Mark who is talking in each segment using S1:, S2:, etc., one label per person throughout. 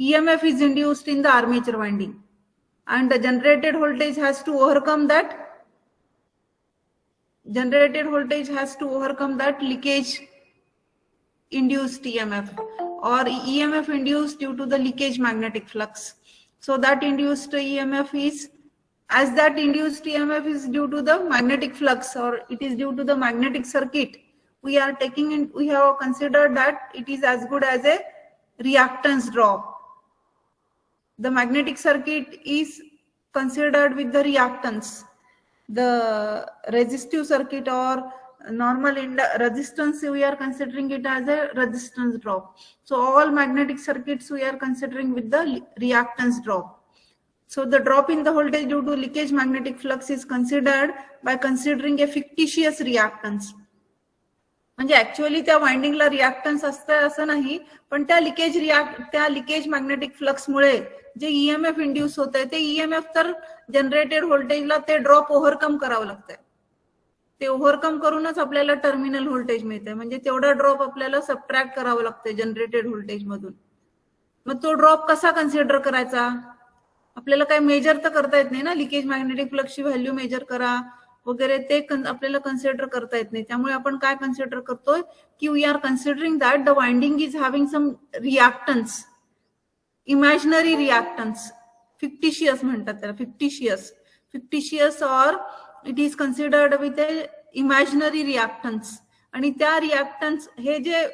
S1: EMF is induced in the armature winding, and the generated voltage has to overcome that. Generated voltage has to overcome that leakage induced EMF or EMF induced due to the leakage magnetic flux. So that induced EMF is, as that induced EMF is due to the magnetic flux or it is due to the magnetic circuit, we have considered that it is as good as a reactance drop. The magnetic circuit is considered with the reactance. The resistive circuit or normal resistance, we are considering it as a resistance drop. So all magnetic circuits we are considering with the reactance drop. So the drop in the voltage due to leakage magnetic flux is considered by considering a fictitious reactance. म्हणजे actually त्या वाइंडिंगला reactance असतं असं नाही, पण त्या leakage magnetic फ्लक्समुळे जे EMF induce होत आहे ते ईएमएफ तर जनरेटेड व्होल्टेजला ते ड्रॉप ओव्हरकम करावं लागतंय. ते ओव्हरकम करूनच आपल्याला टर्मिनल व्होल्टेज मिळतंय. म्हणजे तेवढा ड्रॉप आपल्याला सबट्रॅक्ट करावं लागतंय जनरेटेड व्होल्टेज मधून. मग तो ड्रॉप कसा कन्सिडर करायचा? आपल्याला काय मेजर तर करता येत नाही ना, लिकेज मॅग्नेटिक फ्लक्सची व्हॅल्यू मेजर करा वगैरे ते आपल्याला कन्सिडर करता येत नाही. त्यामुळे आपण काय कन्सिडर करतोय की we are considering that the winding is having some reactance, imaginary reactance, fictitious म्हणतात त्याला, फिक्टिशियस और it is considered with a imaginary reactance. आणि त्या रिॲक्टन्स हे जे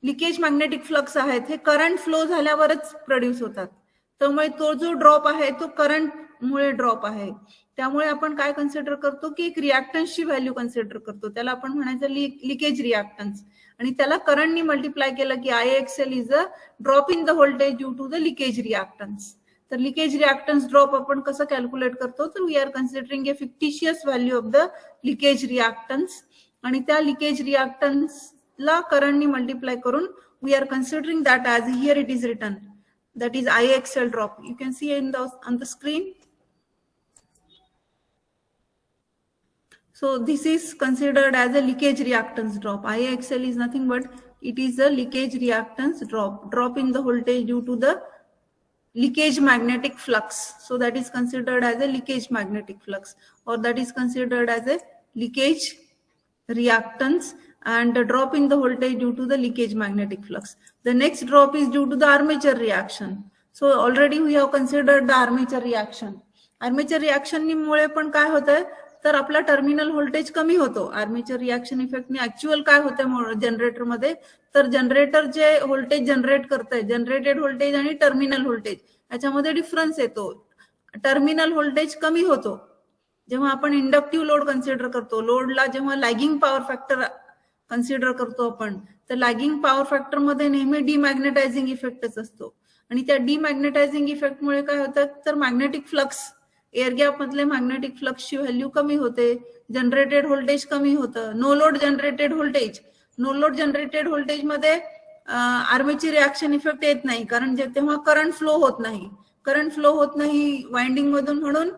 S1: लिकेज मॅग्नेटिक फ्लक्स आहेत हे करंट फ्लो झाल्यावरच प्रोड्यूस होतात. त्यामुळे तो जो ड्रॉप आहे तो करंट मुळे ड्रॉप आहे. त्यामुळे आपण काय कन्सिडर करतो की एक रिॲक्टन्सची व्हॅल्यू कन्सिडर करतो, त्याला आपण म्हणायचं लिकेज रिॲक्टन्स. आणि त्याला करंटनी मल्टिप्लाय केलं की IXL is a drop in the voltage due to the leakage reactance. तर लिकेज रिॲक्टन्स ड्रॉप आपण कसं कॅल्क्युलेट करतो, तर we are considering a fictitious value of the leakage reactance. आणि त्या लिकेज रिॲक्टन्सला करंटनी मल्टिप्लाय करून we are considering that as here it is written, that is IXL drop. You can see on the screen. So this is considered as a leakage reactance drop. IXL is nothing but it is a leakage reactance drop in the voltage due to the leakage magnetic flux. So that is considered as a leakage magnetic flux, or that is considered as a leakage reactance, and a drop in the voltage due to the leakage magnetic flux. The next drop is due to the armature reaction. So already we have considered the armature reaction. Armature reaction मुळे पण काय होतंय तर आपला terminal voltage कमी होतो. Armature reaction इफेक्टने actual काय होतंय जनरेटर मध्ये, तर जनरेटर जे व्होल्टेज जनरेट करतंय, जनरेटेड व्होल्टेज आणि टर्मिनल व्होल्टेज याच्यामध्ये डिफरन्स येतो. टर्मिनल व्होल्टेज कमी होतो जेव्हा आपण इंडक्टिव्ह लोड कन्सिडर करतो. लोडला जेव्हा लॅगिंग पॉवर फॅक्टर कन्सिडर करतो आपण, तर लॅगिंग पॉवर फॅक्टर मध्ये नेहमी डिमॅग्नेटायझिंग इफेक्टच असतो. आणि त्या डिमॅग्नेटायझिंग इफेक्टमुळे काय होतं तर मॅग्नेटिक फ्लक्स, एअर गॅप मधले मॅग्नेटिक फ्लक्सची व्हॅल्यू कमी होते, जनरेटेड व्होल्टेज कमी होतं. नो लोड जनरेटेड व्होल्टेज मध्ये आर्मेचर रिॲक्शन इफेक्ट येत नाही, कारण तेव्हा करंट फ्लो होत नाही वाइंडिंग मधून, म्हणून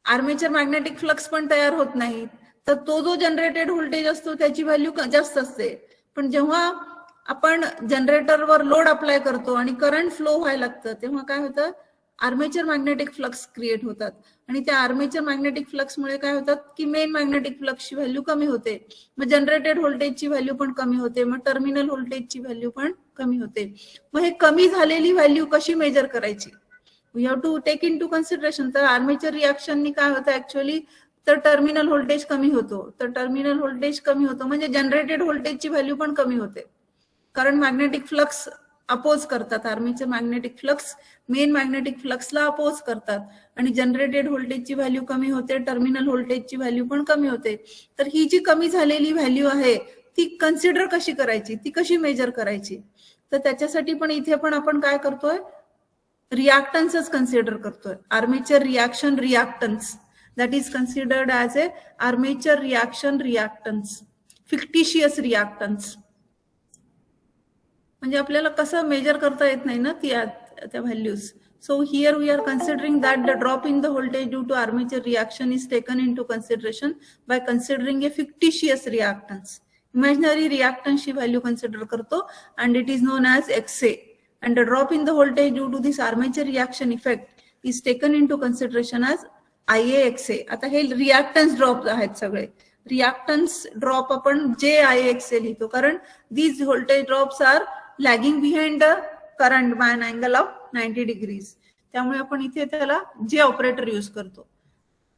S1: आर्मेचर मॅग्नेटिक फ्लक्स पण तयार होत नाही. तर तो जो जनरेटेड व्होल्टेज असतो त्याची व्हॅल्यू जास्त असते. पण जेव्हा आपण जनरेटरवर लोड अप्लाय करतो आणि करंट फ्लो व्हायला लागतं तेव्हा काय होतं, आर्मेचर मॅग्नेटिक फ्लक्स क्रिएट होतात. आणि त्या आर्मेचर मॅग्नेटिक फ्लक्समुळे काय होतात की मेन मॅग्नेटिक फ्लक्सची व्हॅल्यू कमी होते, मग जनरेटेड व्होल्टेजची व्हॅल्यू पण कमी होते, मग टर्मिनल व्होल्टेजची व्हॅल्यू पण कमी होते. मग हे कमी झालेली व्हॅल्यू कशी मेजर करायची, we have to take into consideration. तर आर्मेचर रिॲक्शननी काय होतं ऍक्च्युअली, तर टर्मिनल व्होल्टेज कमी होतो. तर टर्मिनल व्होल्टेज कमी होतो म्हणजे जनरेटेड व्होल्टेजची व्हॅल्यू पण कमी होते, कारण मॅग्नेटिक फ्लक्स अपोज करतात. Armature magnetic flux main magnetic फ्लक्सला अपोज करतात आणि जनरेटेड व्होल्टेजची व्हॅल्यू कमी होते, टर्मिनल व्होल्टेजची व्हॅल्यू पण कमी होते. तर ही जी कमी झालेली व्हॅल्यू आहे ती कन्सिडर कशी करायची, ती कशी मेजर करायची, तर त्याच्यासाठी पण इथे पण आपण काय करतोय, रिॲक्टन्सच कन्सिडर करतोय. Armature reaction reactance, that is considered as a armature reaction reactance, fictitious reactance. म्हणजे आपल्याला कसं मेजर करता येत नाही ना त्या values. So here we are considering that the drop in the voltage due to armature reaction is taken into consideration by considering a fictitious reactance. imaginary reactance ची value consider करतो and it is known as XA. And the drop in the voltage due to this armature reaction effect is taken into consideration as IAXA. आता हे reactance drop आहेत सगळे. Reactance drop आपण JIAXA लिहितो कारण these voltage drops are lagging behind the current by an angle of 90 degrees. त्यामुळे आपण इथे त्याला J ऑपरेटर यूज करतो.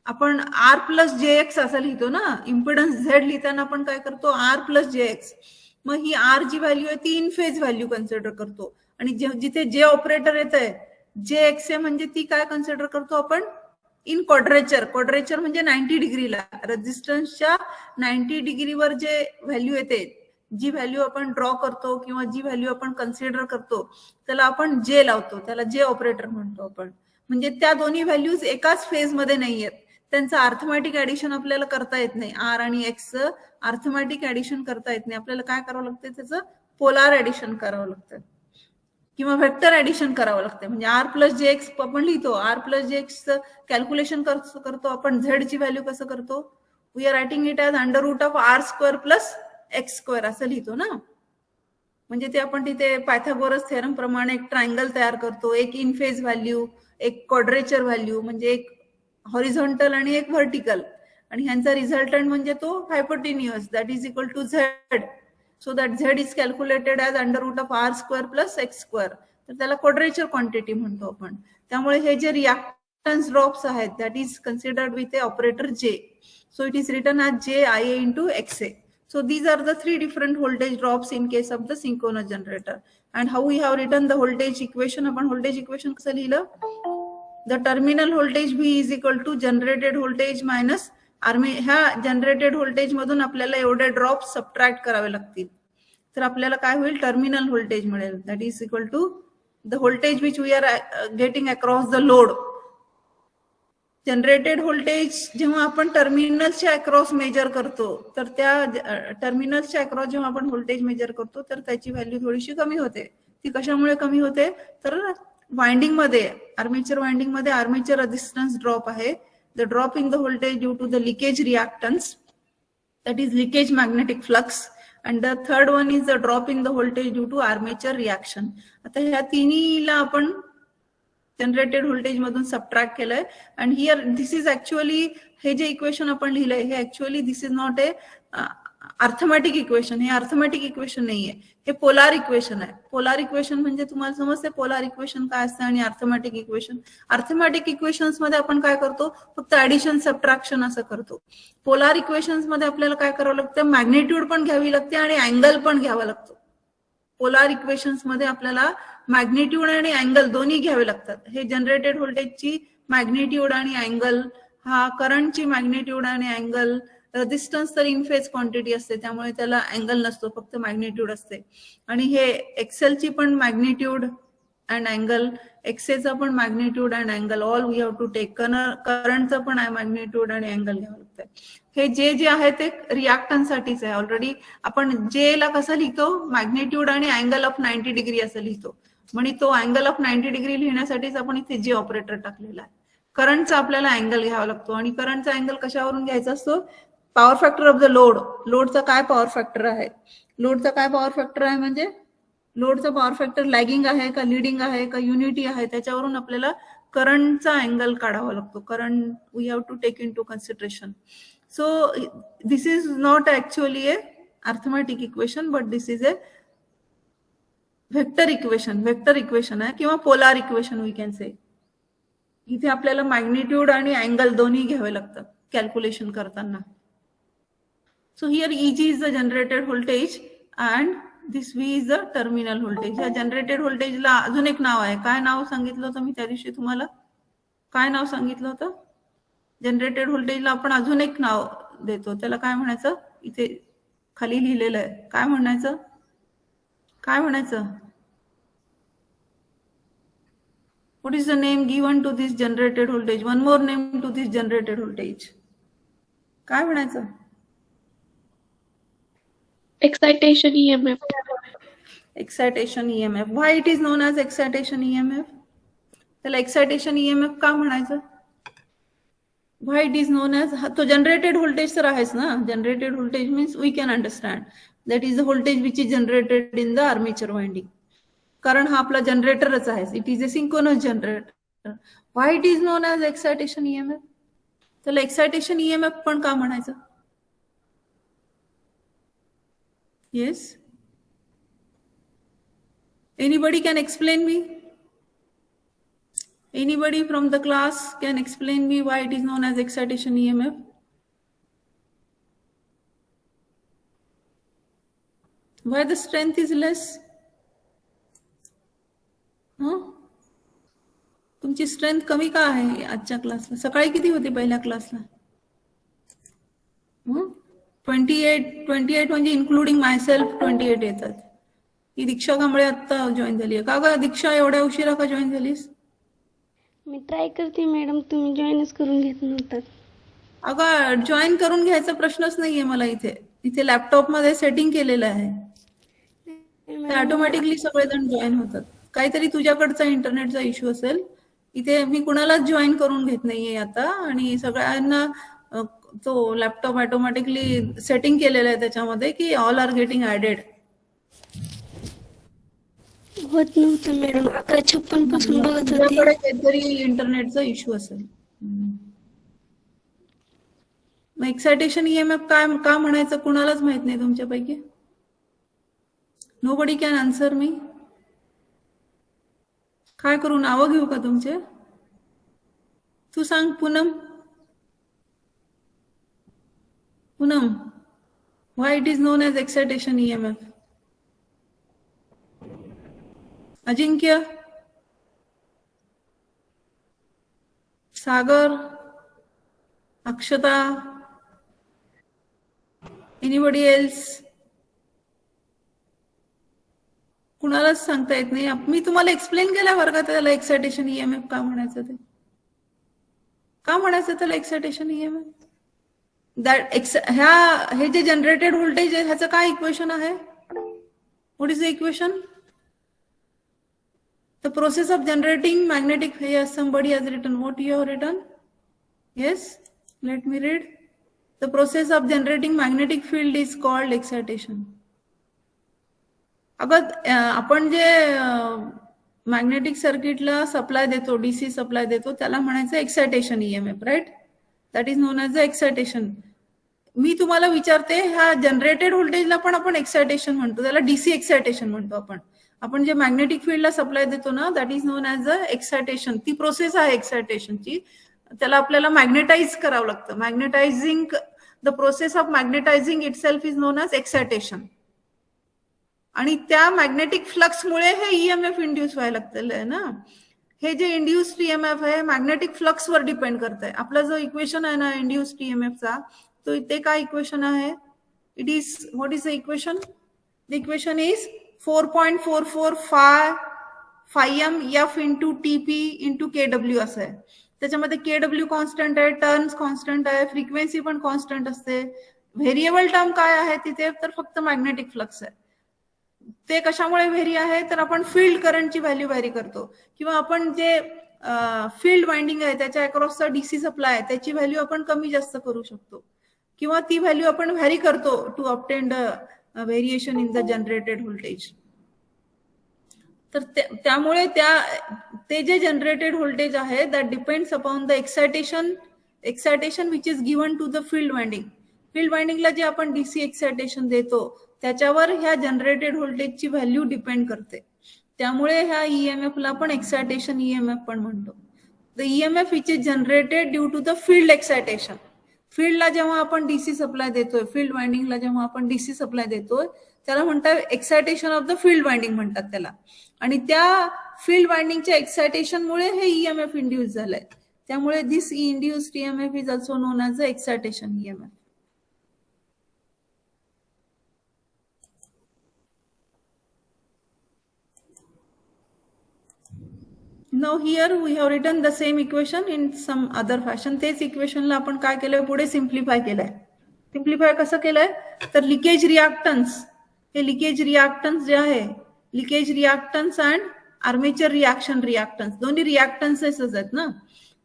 S1: आपण R प्लस JX असं लिहितो ना, इम्पिडन्स Z लिहिताना आपण काय करतो R प्लस JX. मग ही R जी व्हॅल्यू आहे ती इन फेज व्हॅल्यू कन्सिडर करतो आणि जिथे J ऑपरेटर येत आहे JXA म्हणजे ती काय कन्सिडर करतो आपण इन क्वाड्रेचर. क्वाड्रेचर म्हणजे 90 डिग्रीला, रेझिस्टन्सच्या 90 डिग्रीवर जे व्हॅल्यू येते, जी व्हॅल्यू आपण ड्रॉ करतो किंवा जी व्हॅल्यू आपण कन्सिडर करतो त्याला आपण J लावतो, त्याला J ऑपरेटर म्हणतो आपण. म्हणजे त्या दोन्ही व्हॅल्यूज एकाच फेज मध्ये नाहीयेत, त्यांचं अर्थमॅटिक ऍडिशन आपल्याला करता येत नाही. R आणि X अर्थमॅटिक ऍडिशन करता येत नाही, आपल्याला काय करावं लागतं त्याचं पोलार ऍडिशन करावं लागतं किंवा वेक्टर ऍडिशन करावं लागतं. म्हणजे R प्लस JX आपण लिहितो, R प्लस JX कॅल्क्युलेशन करतो आपण Z ची व्हॅल्यू कसं करतो, we are writing it as under root of R square plus X square असं लिहितो ना. म्हणजे ते आपण तिथे पायथागोरस थेरम प्रमाणे एक ट्रायंगल तयार करतो, एक इन फेज व्हॅल्यू, एक क्वाड्रेचर व्हॅल्यू म्हणजे एक हॉरिझॉन्टल आणि एक व्हर्टिकल, आणि ह्यांचा रिझल्टंट म्हणजे तो hypotenuse that is equal to Z. So that Z is calculated as under root of R square plus X square. तर त्याला क्वाड्रेचर क्वांटिटी म्हणतो आपण. त्यामुळे हे जे रिॲक्टन्स ड्रॉप्स आहेत that is considered with a operator J. So it is written as JIA into XA. So these are the three different voltage drops in case of the synchronous generator. And how we have written the voltage equation? आपण voltage equation कसं लिहिलं? The terminal voltage V is equal to generated voltage minus ह्या generated voltage मधून आपल्याला एवढे drop subtract करावे लागतील. तर आपल्याला काय होईल, टर्मिनल व्होल्टेज मिळेल that is equal to the voltage which we are getting across the load. Generated voltage जेव्हा आपण टर्मिनल्सच्या अक्रॉस मेजर करतो, तर त्या टर्मिनल्सच्या अक्रॉस जेव्हा आपण व्होल्टेज मेजर करतो तर त्याची व्हॅल्यू थोडीशी कमी होते. ती कशामुळे कमी होते, तर वाइंडिंग मध्ये, आर्मेचर वाइंडिंग मध्ये आर्मेचर रेझिस्टन्स ड्रॉप आहे. The drop in the voltage due to the leakage reactance, that is leakage magnetic flux, and the third one is the drop in the voltage due to armature reaction. आता ह्या तिन्हीला आपण generated voltage मधून subtract केलंय. And here this is actually, हे जे equation आपण लिहिलंय हे actually this is not a arithmetic equation. हे अर्थमॅटिक इक्वेशन नाहीये, हे पोलार इक्वेशन आहे. पोलार इक्वेशन म्हणजे तुम्हाला समजते पोलार इक्वेशन काय असतं आणि अर्थमॅटिक इक्वेशन. अर्थमॅटिक इक्वेशन्स मध्ये आपण काय करतो, फक्त ऍडिशन सबट्रॅक्शन असं करतो. पोलार इक्वेशन्स मध्ये आपल्याला काय करावं लागतं, मॅग्निट्यूड पण घ्यावी लागते आणि अँगल पण घ्यावा लागतो. पोलार इक्वेशन्स मध्ये आपल्याला मॅग्निट्यूड आणि अँगल दोन्ही घ्यावे लागतात. हे जनरेटेड व्होल्टेजची मॅग्निट्यूड आणि अँगल, हा करंटची मॅग्निट्यूड आणि अँगल, रेझिस्टन्स तर इन फेज क्वांटिटी असते त्यामुळे त्याला अँगल नसतो, फक्त मॅग्निट्यूड असते. आणि हे एक्सेलची पण मॅग्निट्यूड अँड अँगल, एक्सेचा पण magnitude and angle, all we have to take. करंटचं पण आहे मॅग्निट्यूड आणि अँगल घ्यावं लागतं. हे जे आहे ते रिॲक्टन्स साठीच आहे. ऑलरेडी आपण J ला कसं लिहितो, मॅग्निट्यूड आणि अँगल ऑफ 90 डिग्री असं लिहितो. म्हणजे तो अँगल ऑफ 90 डिग्री लिहिण्यासाठीच आपण इथे J ऑपरेटर टाकलेला आहे. करंटचा आपल्याला अँगल घ्यावा लागतो आणि करंटचा अँगल कशावरून घ्यायचा असतो, power factor of the load. लोडचा काय पॉवर फॅक्टर आहे, लोडचा काय पॉवर फॅक्टर आहे, म्हणजे लोडचा पॉवर फॅक्टर लॅगिंग आहे का लिडिंग आहे का युनिटी आहे, त्याच्यावरून आपल्याला करंटचा अँगल काढावा लागतो. Current we have to take into consideration. So this is not actually a arithmetic equation but this is a vector equation. Vector equation आहे किंवा polar equation we can say. इथे आपल्याला मॅग्निट्यूड आणि angle दोन्ही घ्यावे लागतात calculation करताना. So here EG is the generated voltage and this V is the terminal voltage. या जनरेटेड व्होल्टेजला अजून एक नाव आहे. काय नाव सांगितलं होतं मी त्या दिवशी तुम्हाला, काय नाव सांगितलं होतं, जनरेटेड व्होल्टेजला आपण अजून एक नाव देतो, त्याला काय म्हणायचं, इथे खाली लिहिलेलं आहे. काय म्हणायचं, काय म्हणायचं, what is the name given to this generated voltage, one more name to this generated voltage, काय म्हणायचं,
S2: excitation EMF.
S1: Excitation EMF. Why it is known as excitation EMF? त्याला excitation EMF का म्हणायचं, why it is known as, तो generated voltage तर आहेच ना, generated voltage means we can understand that is the voltage which is generated in the armature winding, कारण हा आपला जनरेटरच आहे, it is a synchronous generator. Why it is known as excitation EMF? त्याला excitation EMF पण का म्हणायचं? Yes, anybody can explain me? Anybody from the class can explain me why it is known as excitation EMF? Why the strength is less? तुमची strength कमी का आहे आजच्या क्लासला? सकाळी किती होते पहिल्या क्लासला? 28 म्हणजे इन्क्लुडिंग मायसेल्फ 28 येतात. ही दीक्षा कांबळे आता जॉईन झाली आहे. का ग दीक्षा एवढ्या उशिरा का जॉईन झालीस?
S2: मी ट्राय करते मॅडम, तुम्ही जॉईनच करून घेत नव्हतात.
S1: अगं जॉईन करून घ्यायचा प्रश्नच नाहीये मला. इथे लॅपटॉप मध्ये सेटिंग केलेलं आहे, ऑटोमॅटिकली सगळेजण जॉईन होतात. काहीतरी तुझ्याकडचा इंटरनेटचा इश्यू असेल. इथे मी कुणालाच जॉईन करून घेत नाहीये आता, आणि सगळ्यांना तो लॅपटॉप ऑटोमॅटिकली सेटिंग केलेलं आहे त्याच्यामध्ये की ऑल आर गेटिंग ऍडेड.
S2: होत नव्हतं मॅडम, 11:56 पासून बघत होते.
S1: तुझ्याकडे काहीतरी इंटरनेटचा इश्यू असेल. मग एक्सायटेशन EMF काय का म्हणायचं कुणालाच माहित नाही तुमच्यापैकी? Nobody can answer me. काय करू, नावं घेऊ का तुमचे? तू सांग Poonam. Poonam, why it is known as excitation EMF? Ajinkya, Sagar, Akshata, anybody else? कुणालाच सांगता येत नाही. मी तुम्हाला एक्सप्लेन केल्या वर्गात त्याला एक्सायटेशन EMF का म्हणायचं ते. का म्हणायचं त्याला एक्सायटेशन EMF? हे जे जनरेटेड व्होल्टेज आहे ह्याचं काय इक्वेशन आहे? What is the equation? The process of generating magnetic, yes, somebody has written. What you have written? Yes, let me read. The process of generating magnetic field is called excitation. अगं आपण जे magnetic सर्किटला supply देतो, DC supply देतो, त्याला म्हणायचं excitation EMF, right? That is known as the excitation. मी तुम्हाला विचारते, ह्या जनरेटेड व्होल्टेजला पण आपण एक्सायटेशन म्हणतो, त्याला DC एक्सायटेशन म्हणतो आपण. आपण जे मॅग्नेटिक फील्डला सप्लाय देतो ना, that is known as a excitation. ती प्रोसेस आहे एक्सायटेशनची. त्याला आपल्याला मॅग्नेटाइज करावं लागतं. Magnetising, the process of magnetising it self is known as excitation. आणि त्या मॅग्नेटिक फ्लक्समुळे हे EMF इंड्यूस व्हायला लागतं ना. हे जे इंड्युस्ड EMF आहे मॅग्नेटिक फ्लक्सवर डिपेंड करत आहे. आपला जो इक्वेशन आहे ना इंड्युस्ड EMFचा, तो ते काय इक्वेशन आहे? It is, what is the equation? The equation is 4.44 phi m f into TP into KW असं आहे. त्याच्यामध्ये KW कॉन्स्टंट आहे, टर्न्स कॉन्स्टंट आहे, फ्रिक्वेन्सी पण कॉन्स्टंट असते. व्हेरिएबल टर्म काय आहे तिथे? तर फक्त मॅग्नेटिक फ्लक्स आहे. ते कशामुळे व्हेरी आहे? तर आपण फील्ड करंटची व्हॅल्यू व्हॅरी करतो, किंवा आपण जे फील्ड वाइंडिंग आहे त्याच्या अक्रॉसचा DC सप्लाय आहे त्याची व्हॅल्यू आपण कमी जास्त करू शकतो, किंवा ती व्हॅल्यू आपण व्हॅरी करतो to obtain the variation in the generated voltage. तर त्यामुळे ते जे जनरेटेड व्होल्टेज आहे that depends upon the excitation which is given to the field winding. Field वाइंडिंगला जे आपण DC एक्सायटेशन देतो त्याच्यावर ह्या जनरेटेड व्होल्टेजची व्हॅल्यू डिपेंड करते. त्यामुळे ह्या EMF ला आपण एक्सायटेशन EMF पण म्हणतो. The EMF which is generated due to the field excitation. फील्डला जेव्हा आपण DC सप्लाय देतोय, फील्ड वाइंडिंगला जेव्हा आपण DC सप्लाय देतोय त्याला म्हणतात excitation of the field winding म्हणतात त्याला. आणि त्या फील्ड वाइंडिंगच्या एक्सायटेशनमुळे हे EMF इंड्यूस झालंय. त्यामुळे this induced EMF is also known as the excitation EMF. Now here we have written the same equation in some other fashion. तेच इक्वेशनला आपण काय केलंय, पुढे सिम्प्लिफाय केलंय. सिम्प्लिफाय कसं केलंय? तर लिकेज रिॲक्टन्स, हे लिकेज रिॲक्टन्स जे आहे, leakage reactance and armature reaction reactance, दोन्ही रिॲक्टन्सेसच आहेत ना,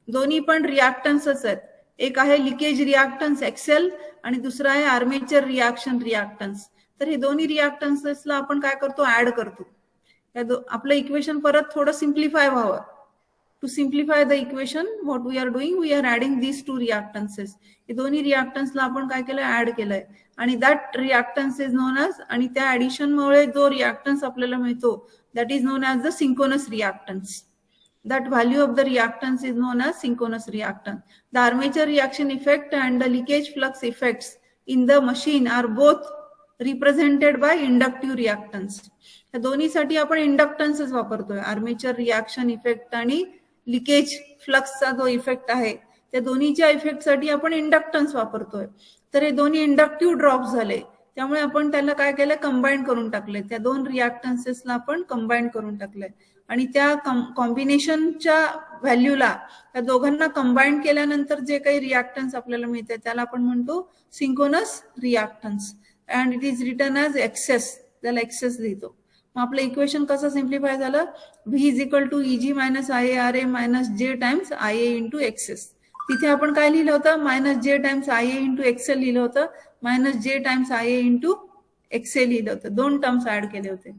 S1: दोन्ही पण रिॲक्टन्सच आहेत. एक आहे लिकेज रिॲक्टन्स एक्सेल आणि दुसरा आहे आर्मेचर रिॲक्शन रिॲक्टन्स. तर हे दोन्ही रिॲक्टन्सेसला आपण काय करतो, ऍड करतो. आपलं इक्वेशन परत थोडं सिम्प्लिफाय व्हावं. To simplify the equation, what we are doing, we are adding these two reactances. हे दोन्ही रिॲक्टन्सला आपण काय केलं, ऍड केलंय. आणि that reactance is known as, आणि त्या ऍडिशनमुळे जो रिॲक्टन्स आपल्याला मिळतो that is known as the synchronous reactance. That value of the reactance is known as synchronous reactance. The armature reaction effect and the leakage flux effects in the machine are both represented by inductive reactance. या दोन्हीसाठी आपण इंडक्टन्सच वापरतोय. Armature reaction effect आणि leakage फ्लक्सचा जो effect आहे त्या दोन्हीच्या इफेक्टसाठी आपण इंडक्टन्स वापरतोय. तर हे दोन्ही इंडक्टिव्ह ड्रॉप्स झाले, त्यामुळे आपण त्याला काय केलं, कंबाईन करून टाकले. त्या दोन रिॲक्टन्सेसला आपण कंबाईन करून टाकलंय आणि त्या कॉम्बिनेशनच्या व्हॅल्यूला, त्या दोघांना कंबाईन केल्यानंतर जे काही रिॲक्टन्स आपल्याला मिळते त्याला आपण म्हणतो synchronous reactance. And it is written as X S, त्याला एक्सेस लिहितो. मग आपलं इक्वेशन कसं सिम्प्लिफाय झालं, V is equal to E G minus I A R A minus J times I A into X S. तिथे आपण काय लिहिलं होतं, minus J times I A into X L लिहिलं होतं, minus J times I A into X L लिहिलं होतं. दोन टर्म्स ऍड केले होते.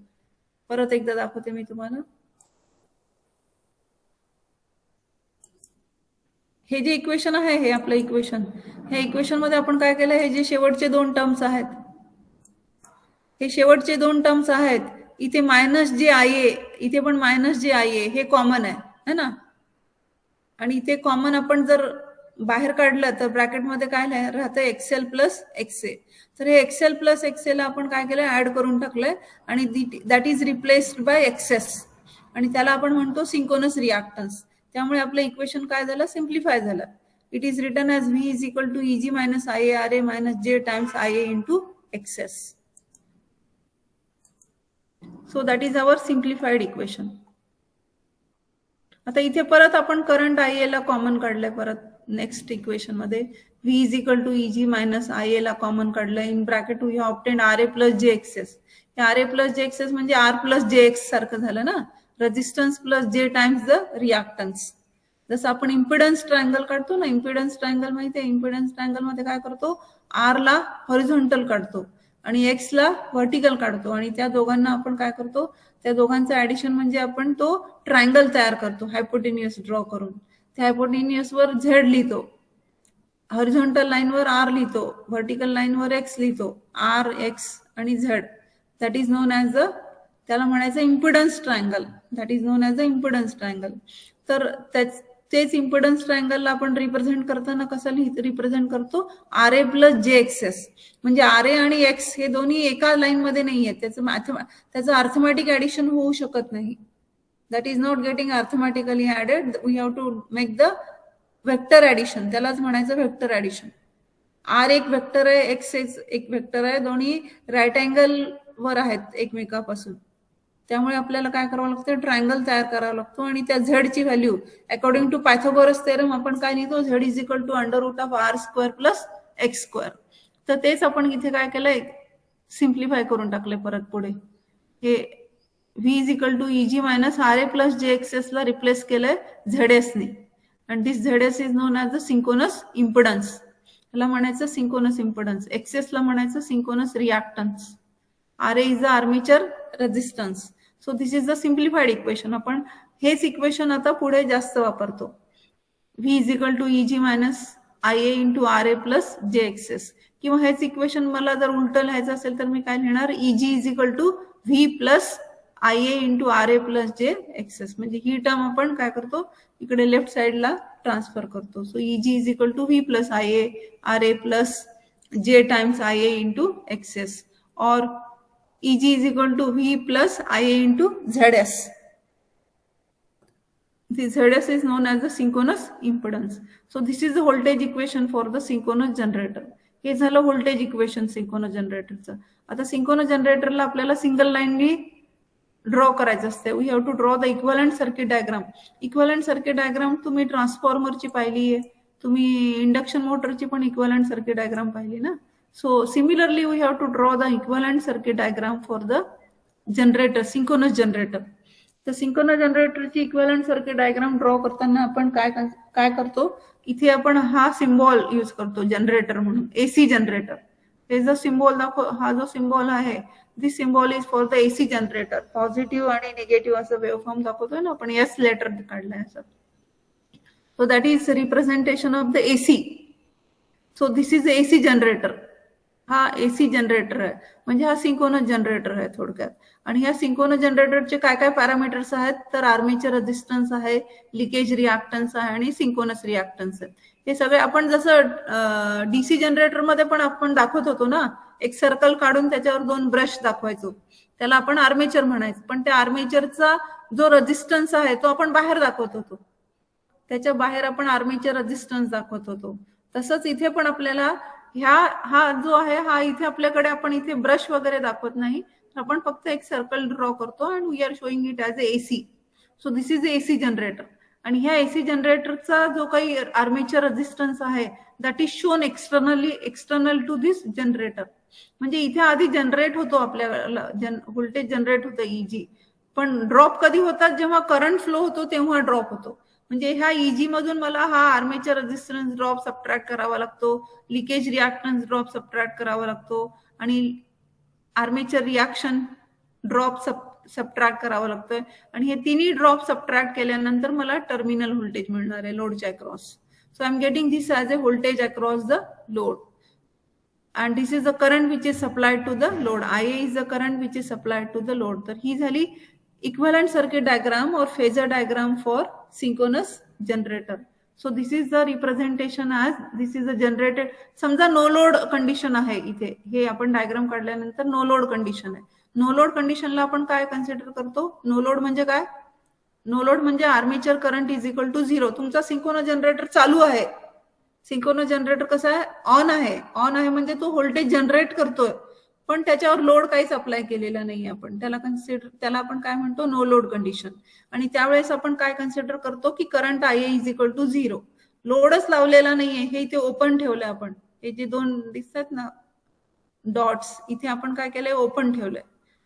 S1: परत एकदा दाखवते मी तुम्हाला. हे जे इक्वेशन आहे हे आपलं इक्वेशन, ह्या इक्वेशन मध्ये आपण काय केलं, हे जे शेवटचे दोन टर्म्स आहेत, हे शेवटचे दोन टर्म्स आहेत, इथे मायनस जे आय ए, इथे पण मायनस जे आय ए हे कॉमन आहे ना. आणि इथे कॉमन आपण जर बाहेर काढलं तर ब्रॅकेटमध्ये काय राहतं, एक्सेल प्लस एक्सए. तर हे एक्सेल प्लस एक्सेला आपण काय केलं, ऍड करून टाकलंय आणि that is replaced by access, आणि त्याला आपण म्हणतो सिंक्रोनस रिॲक्टन्स. त्यामुळे आपलं इक्वेशन काय झालं, सिम्प्लिफाय झालं. It is written as V is equal to E G minus I A R A minus J times I A into X S. So that is our simplified equation. आता इथे परत आपण current I A ला common काढलंय. परत next equation मध्ये V is equal to E G minus I A ला common काढलंय. In bracket we have obtained R A plus J X S. R A plus J X S म्हणजे आर प्लस जे एक्स सारखं झालं ना, resistance plus J times the reactance. जसं आपण impedance triangle काढतो ना, इम्पिडन्स ट्रायंगल माहितीये, इम्पिडन्स ट्रायंगल मध्ये काय करतो, आर ला हॉरिझॉन्टल काढतो आणि एक्स ला व्हर्टिकल काढतो, आणि त्या दोघांना आपण काय करतो, त्या दोघांचं ऍडिशन म्हणजे आपण तो ट्रायंगल तयार करतो हायपोटेन्युअस ड्रॉ करून. त्या हायपोटेन्युअस वर झेड लिहितो, हॉरिझॉन्टल लाईनवर आर लिहितो, व्हर्टिकल लाईनवर एक्स लिहितो, आर एक्स आणि Z. That is known as the, त्याला म्हणायचं impedance triangle. That is known as the impedance triangle. तर तेच इम्पिडन्स ट्रायंगलला आपण रिप्रेझेंट करताना कसं रिप्रेझेंट करतो, R A plus J X S. म्हणजे आर ए आणि एक्स हे दोन्ही एका लाईन मध्ये नाही आहेत, त्याचं अर्थमॅटिक ऍडिशन होऊ शकत नाही. That is not getting arithmetically added. We have to make the vector addition, त्यालाच म्हणायचं व्हेक्टर ऍडिशन. आर एक व्हेक्टर आहे, एक्स एक व्हेक्टर आहे, दोन्ही राईट अँगल वर आहेत एकमेकापासून. त्यामुळे आपल्याला काय करावं लागतं, ट्रायंगल तयार करावा लागतो. आणि त्या झेडची value according to Pythagoras theorem आपण काय लिहितो, Z is equal to under root of R square plus X square. तर तेच आपण इथे काय केलंय, सिम्प्लिफाय करून टाकले. परत पुढे हे V is equal to E G minus R A plus J X S ला रिप्लेस केलंय झेडएस ने. And this Z S is known as the synchronous impedance. याला म्हणायचं सिंक्रोनस इम्पिडन्स. एक्सेसला म्हणायचं synchronous reactance. R A is the armature resistance. So this is the simplified equation. आपण हेच equation आता पुढे जास्त वापरतो. V is equal to E G minus I A into R A plus J access. किंवा हेच इक्वेशन मला जर उलट लिहायचं असेल तर मी काय लिहिणार, E G is equal to V plus I A into R A plus J X S. म्हणजे ही टर्म आपण काय करतो, इकडे लेफ्ट साइडला ट्रान्सफर करतो. So E G is equal to V plus I A R A plus J times I A into X S. और Eg is equal to V plus Ia into Zs. The Zs is known as the synchronous impedance. So this is the voltage equation for the synchronous generator. हे झालं voltage equation synchronous जनरेटरचं. आता synchronous जनरेटरला आपल्याला single लाईननी draw करायचं असते. We have to draw the equivalent circuit diagram. Equivalent circuit diagram तुम्ही ट्रान्सफॉर्मरची पाहिली आहे, तुम्ही इंडक्शन मोटरची पण इक्विव्हॅलंट सर्किट डायग्राम पाहिली ना. So similarly, we have to draw the equivalent circuit diagram for the generator, synchronous generator. तर सिंक्रोनस जनरेटरची इक्विव्हॅलंट सर्किट डायग्राम ड्रॉ करताना आपण काय करतो, इथे आपण हा सिम्बॉल यूज करतो जनरेटर म्हणून, एसी जनरेटर. हे जो सिम्बॉल हा जो सिम्बॉल आहे, this symbol is for the AC generator. Positive आणि निगेटिव्ह असं वेव्हफॉर्म दाखवतोय ना आपण, एस लेटर काढलाय असं. So that is representation of the AC. So this is AC generator. हा एसी जनरेटर आहे, म्हणजे हा सिंक्रोनस जनरेटर आहे थोडक्यात. आणि ह्या सिंक्रोनस जनरेटरचे काय काय पॅरामीटर्स आहेत, तर आर्मेचर रेझिस्टन्स आहे, लिकेज रिॲक्टन्स आहे आणि सिंक्रोनस रिॲक्टन्स आहेत. हे सगळे आपण जसं डीसी जनरेटर मध्ये पण आपण दाखवत होतो ना, एक सर्कल काढून त्याच्यावर 2 ब्रश दाखवायचो, त्याला आपण आर्मेचर म्हणायचं. पण त्या आर्मेचरचा जो रेझिस्टन्स आहे तो आपण बाहेर दाखवत होतो, त्याच्या बाहेर आपण आर्मेचर रेझिस्टन्स दाखवत होतो. तसंच इथे पण आपल्याला हा जो आहे, हा इथे आपल्याकडे आपण इथे ब्रश वगैरे दाखवत नाही, आपण फक्त एक सर्कल ड्रॉ करतो and we are showing it as a AC. So this is AC generator. आणि ह्या एसी जनरेटरचा जो काही आर्मेचर रेझिस्टन्स आहे, that is shown external to this generator. म्हणजे इथे आधी जनरेट होतो आपल्याला, व्होल्टेज जनरेट होतं ईजी, पण ड्रॉप कधी होतात, जेव्हा करंट फ्लो होतो तेव्हा ड्रॉप होतो. म्हणजे ह्या ईजी मधून मला हा आर्मेचर रेझिस्टन्स ड्रॉप सबट्रॅक्ट करावा लागतो, लिकेज रिॲक्टन्स ड्रॉप सबट्रॅक्ट करावा लागतो आणि आर्मेचर रिॲक्शन ड्रॉप सबट्रॅक्ट करावं लागतोय. आणि हे तिन्ही ड्रॉप सबट्रॅक्ट केल्यानंतर मला टर्मिनल व्होल्टेज मिळणार आहे लोडच्या across. So I am getting this as a voltage across the load. and this is the current which is supplied to the load. IA is the current which is supplied to the load. तर ही झाली equivalent circuit diagram or phasor diagram for synchronous generator. So this is the representation as this is a generated. समजा no load condition आहे इथे, हे आपण diagram काढल्यानंतर no load condition आहे. नो लोड कंडिशनला आपण काय कन्सिडर करतो, नो लोड म्हणजे काय, नो लोड म्हणजे armature current is equal to 0. तुमचा सिंक्रोनस जनरेटर चालू आहे, सिंक्रोनस जनरेटर कसा आहे, ऑन आहे. ऑन आहे म्हणजे तो व्होल्टेज जनरेट करतोय, पण त्याच्यावर लोड काहीच अप्लाय केलेला नाही आपण, त्याला आपण काय म्हणतो, नो लोड कंडिशन. आणि त्यावेळेस आपण काय कन्सिडर करतो की current IA is equal to 0. लोडच लावलेला नाहीये, हे इथे ओपन ठेवलंय आपण. हे जे 2 दिसतात ना डॉट्स, इथे आपण काय केलंय, ओपन ठेवलंय.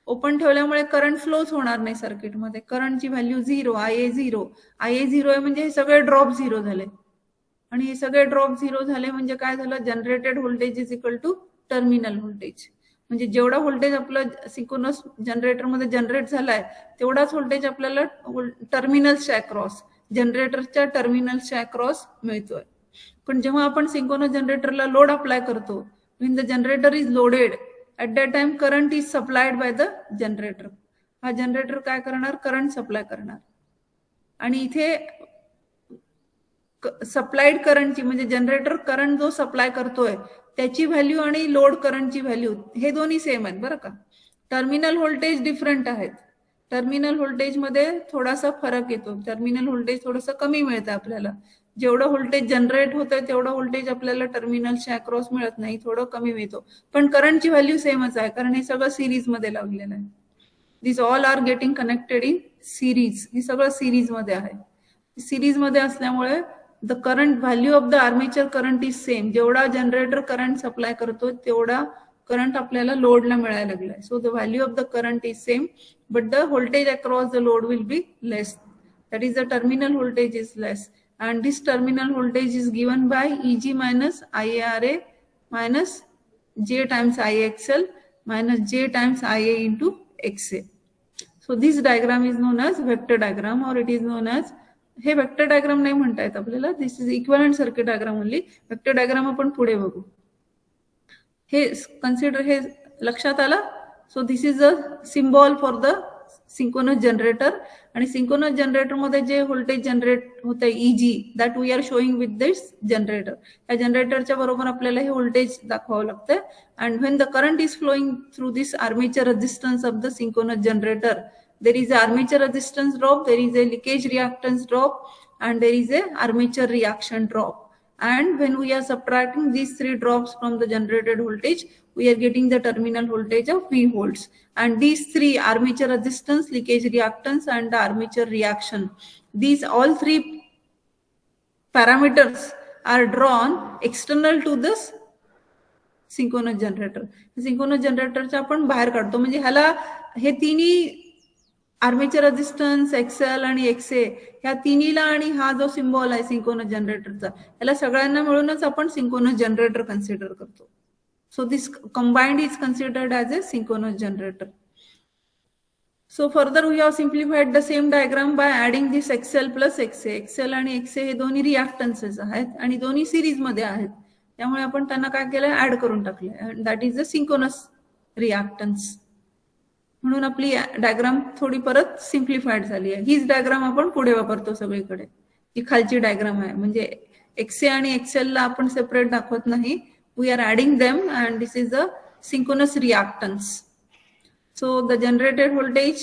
S1: ओपन ठेवल्यामुळे करंट फ्लोच होणार नाही सर्किटमध्ये. करंटची व्हॅल्यू 0, IA 0. IA 0 आहे म्हणजे हे सगळे ड्रॉप 0 झाले. आणि हे सगळे ड्रॉप 0 झाले म्हणजे काय झालं, generated voltage is equal to terminal voltage. म्हणजे जेवढा व्होल्टेज आपलं सिंक्रोनस जनरेटरमध्ये जनरेट झालाय तेवढाच व्होल्टेज आपल्याला टर्मिनल्सच्या अक्रॉस, जनरेटरच्या टर्मिनल्सच्या अक्रॉस मिळतोय. पण जेव्हा आपण सिंक्रोनस जनरेटरला लोड अप्लाय करतो, when the generator is loaded, at that time current is supplied by the generator. हा जनरेटर काय करणार, करंट सप्लाय करणार. आणि इथे सप्लाइड करंटची म्हणजे जनरेटर करंट जो सप्लाय करतोय त्याची व्हॅल्यू आणि लोड करंटची व्हॅल्यू हे दोन्ही सेम आहेत बरं का. टर्मिनल व्होल्टेज डिफरंट आहेत. टर्मिनल व्होल्टेज मध्ये थोडासा फरक येतो, टर्मिनल व्होल्टेज थोडंसं कमी मिळतं आपल्याला. जेवढं व्होल्टेज जनरेट होतंय तेवढं व्होल्टेज आपल्याला टर्मिनलच्या अक्रॉस मिळत नाही, थोडं कमी मिळतो. पण करंटची व्हॅल्यू सेमच आहे, कारण हे सगळं सिरीज मध्ये लावलेलं आहे. This all are getting connected in series. हे सगळं सिरीज मध्ये आहे. सिरीज मध्ये असल्यामुळे the current value of the armature current is same. जेवढा जनरेटर करंट सप्लाय करतो तेवढा करंट आपल्याला लोडला मिळायला लागलाय. So the value of the current is same but the voltage across the load will be less. That is the terminal voltage is less and this terminal voltage is given by EG minus IARA minus J times IXL minus J times IA into XA. So this diagram is known as vector diagram or it is known as, हे vector diagram नाही म्हणता येत आपल्याला, this is equivalent circuit diagram only. Vector diagram आपण पुढे बघू. हे consider, हे लक्षात आलं. So this is a symbol for the synchronous generator. आणि सिंक्रोनस जनरेटर मध्ये जे व्होल्टेज जनरेट होते EG, that we are showing with this generator. या जनरेटरच्या बरोबर आपल्याला हे व्होल्टेज दाखवावं लागतं. And when the current is flowing through this armature resistance of the synchronous generator, there is armature resistance drop, there is a leakage reactance drop, and there is a armature reaction drop. And when we are subtracting these 3 drops from the generated voltage, we are getting the terminal voltage of V volts. And these 3, armature resistance, leakage reactance, and the armature reaction, these all 3 parameters are drawn external to this synchronous generator. synchronous generator च्या आपण बाहेर काढतो. म्हणजे ह्याला हे तिन्ही armature resistance, XL आणि एक्सए ह्या तिन्हीला आणि हा जो सिम्बॉल आहे सिंक्रोनस जनरेटरचा, याला सगळ्यांना मिळूनच आपण सिंक्रोनस जनरेटर कन्सिडर करतो. So this combined is considered as a synchronous generator. So further we have simplified the same diagram by adding this XL plus XA. XL आणि XA हे दोन्ही रिॲक्टन्सेस आहेत आणि दोन्ही सिरीज मध्ये आहेत, त्यामुळे आपण त्यांना काय केलं, ऍड करून टाकले. That is the synchronous reactance. म्हणून आपली डायग्राम थोडी परत सिम्प्लिफाईड झाली आहे. हीच डायग्राम आपण पुढे वापरतो सगळीकडे. ही खालची डायग्राम आहे, म्हणजे XA आणि XL ला आपण सेपरेट दाखवत नाही. We are adding them and this is the synchronous reactance. So the generated voltage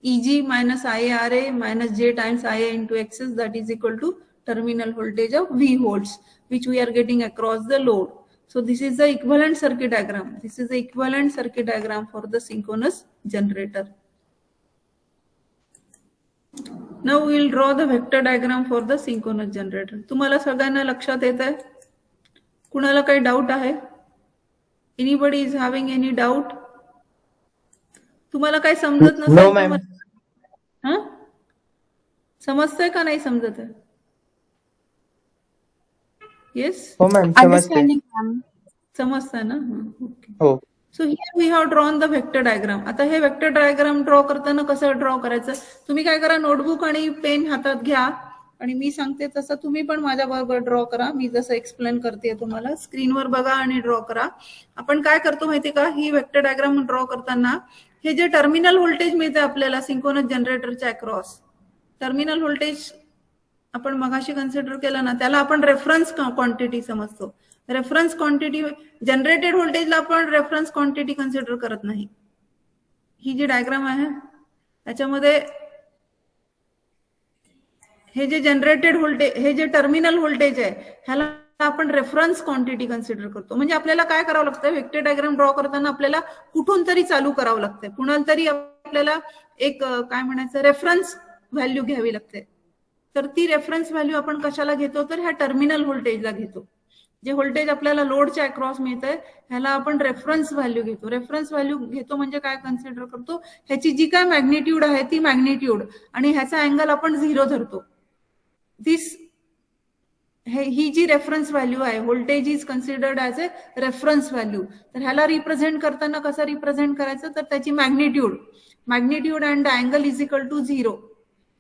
S1: Eg minus IaRa minus J times Ia into Xs, that is equal to terminal voltage of V volts, which we are getting across the load. So this is the equivalent circuit diagram. This is the equivalent circuit diagram for the synchronous generator. Now we will draw the vector diagram for the synchronous generator. तुम्हाला सगळ्यांना लक्षात येत आहे? कुणाला काही doubt आहे? Anybody is having any doubt? तुम्हाला काही समजत नसेल? हा, समजतंय का नाही समजत आहे? येस, समजतंय ना? Okay. So here we have drawn the vector diagram. आता हे व्हेक्टर डायग्राम ड्रॉ करताना कसं ड्रॉ करायचं, तुम्ही काय करा, नोटबुक आणि पेन हातात घ्या आणि मी सांगते तसं तुम्ही पण माझ्या बरोबर ड्रॉ करा. मी जसं एक्सप्लेन करते तुम्हाला स्क्रीनवर बघा आणि ड्रॉ करा. आपण काय करतो माहितीये का, ही व्हेक्टर डायग्राम ड्रॉ करताना हे जे टर्मिनल व्होल्टेज मिळते आपल्याला सिंक्रोनस जनरेटरच्या अक्रॉस, टर्मिनल व्होल्टेज आपण मगाशी कन्सिडर केलं ना, त्याला आपण रेफरन्स क्वांटिटी समजतो. रेफरन्स क्वांटिटी, जनरेटेड व्होल्टेजला आपण रेफरन्स क्वांटिटी कन्सिडर करत नाही. ही जी डायग्राम आहे त्याच्यामध्ये हे जे जनरेटेड व्होल्टेज, हे जे टर्मिनल व्होल्टेज आहे, ह्याला आपण रेफरन्स क्वांटिटी कन्सिडर करतो. म्हणजे आपल्याला काय करावं लागतं, व्हेक्टर डायग्राम ड्रॉ करताना आपल्याला कुठून तरी चालू करावं लागतं, कुणाला तरी आपल्याला एक काय म्हणायचं रेफरन्स व्हॅल्यू घ्यावी लागते. तर ती रेफरन्स व्हॅल्यू आपण कशाला घेतो, तर ह्या टर्मिनल व्होल्टेजला घेतो. जे व्होल्टेज आपल्याला लोडच्या अक्रॉस मिळतंय ह्याला आपण रेफरन्स व्हॅल्यू घेतो. रेफरन्स व्हॅल्यू घेतो म्हणजे काय कन्सिडर करतो, ह्याची जी काय मॅग्निट्यूड आहे ती मॅग्निट्यूड आणि ह्याचा अँगल आपण 0 धरतो. ही जी रेफरन्स व्हॅल्यू आहे, voltage is considered as a reference value. तर ह्याला रिप्रेझेंट करताना कसं रिप्रेझेंट करायचं, तर त्याची magnitude and angle is equal to 0.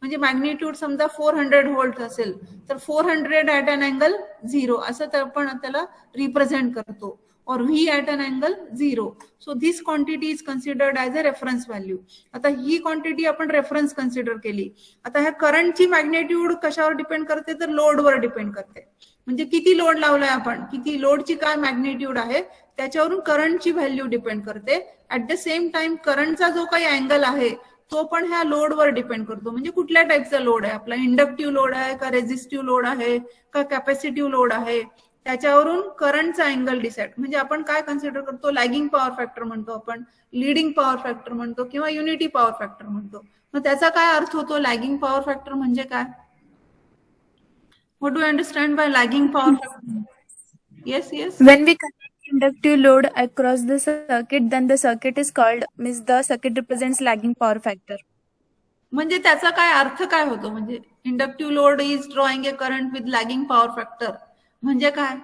S1: म्हणजे मॅग्निट्यूड समजा 400 व्होल्ट असेल तर 400 ऍट अन अँगल 0 असं तर आपण त्याला रिप्रेझेंट करतो, और V at an angle 0. So this quantity is considered as a reference value. आता ही क्वांटिटी आपण रेफरन्स कन्सिडर केली. आता ह्या करंटची मॅग्निट्यूड कशावर डिपेंड करते, तर लोडवर डिपेंड करते. म्हणजे किती लोड लावलाय आपण, किती लोडची काय मॅग्निट्यूड आहे त्याच्यावरून करंटची व्हॅल्यू डिपेंड करते. ऍट द सेम टाइम करंटचा जो काही अँगल आहे तो पण ह्या लोडवर डिपेंड करतो. म्हणजे कुठल्या टाईपचा लोड आहे आपला, इंडक्टिव्ह लोड आहे का, रेझिस्टिव्ह लोड आहे का, कॅपॅसिटिव्ह लोड आहे, त्याच्यावरून करंटचा अँगल डिसाइड. म्हणजे आपण काय कन्सिडर करतो, लॅगिंग पॉवर फॅक्टर म्हणतो आपण, लिडिंग पॉवर फॅक्टर म्हणतो किंवा युनिटी पॉवर फॅक्टर म्हणतो. मग त्याचा काय अर्थ होतो, लॅगिंग पॉवर फॅक्टर म्हणजे काय, what do understand by lagging power factor? Yes yes.
S3: When we connect inductive load across the circuit, then the circuit is called, means the circuit represents lagging power factor.
S1: म्हणजे त्याचा काय अर्थ काय होतो, म्हणजे inductive load is drawing a current with lagging power factor म्हणजे काय,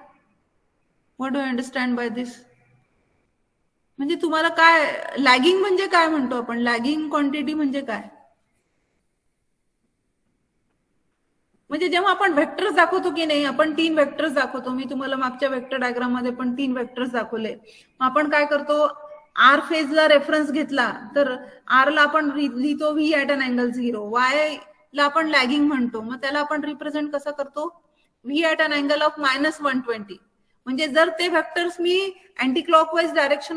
S1: what do understand by this? म्हणजे तुम्हाला काय लॅगिंग म्हणजे काय म्हणतो आपण, लॅगिंग क्वांटिटी म्हणजे काय? म्हणजे जेव्हा आपण व्हेक्टर्स दाखवतो की नाही, आपण 3 व्हेक्टर्स दाखवतो. मी तुम्हाला मागच्या व्हेक्टर डायग्राम मध्ये पण 3 व्हेक्टर्स दाखवले. आपण काय करतो, आर फेजला रेफरन्स घेतला तर आर ला आपण लिहितो V at an angle 0, Y ला आपण लॅगिंग म्हणतो. मग त्याला आपण रिप्रेझेंट कसं करतो, V at an angle of -120. म्हणजे जर ते व्हेक्टर्स मी अँटी क्लॉकवाईज डायरेक्शन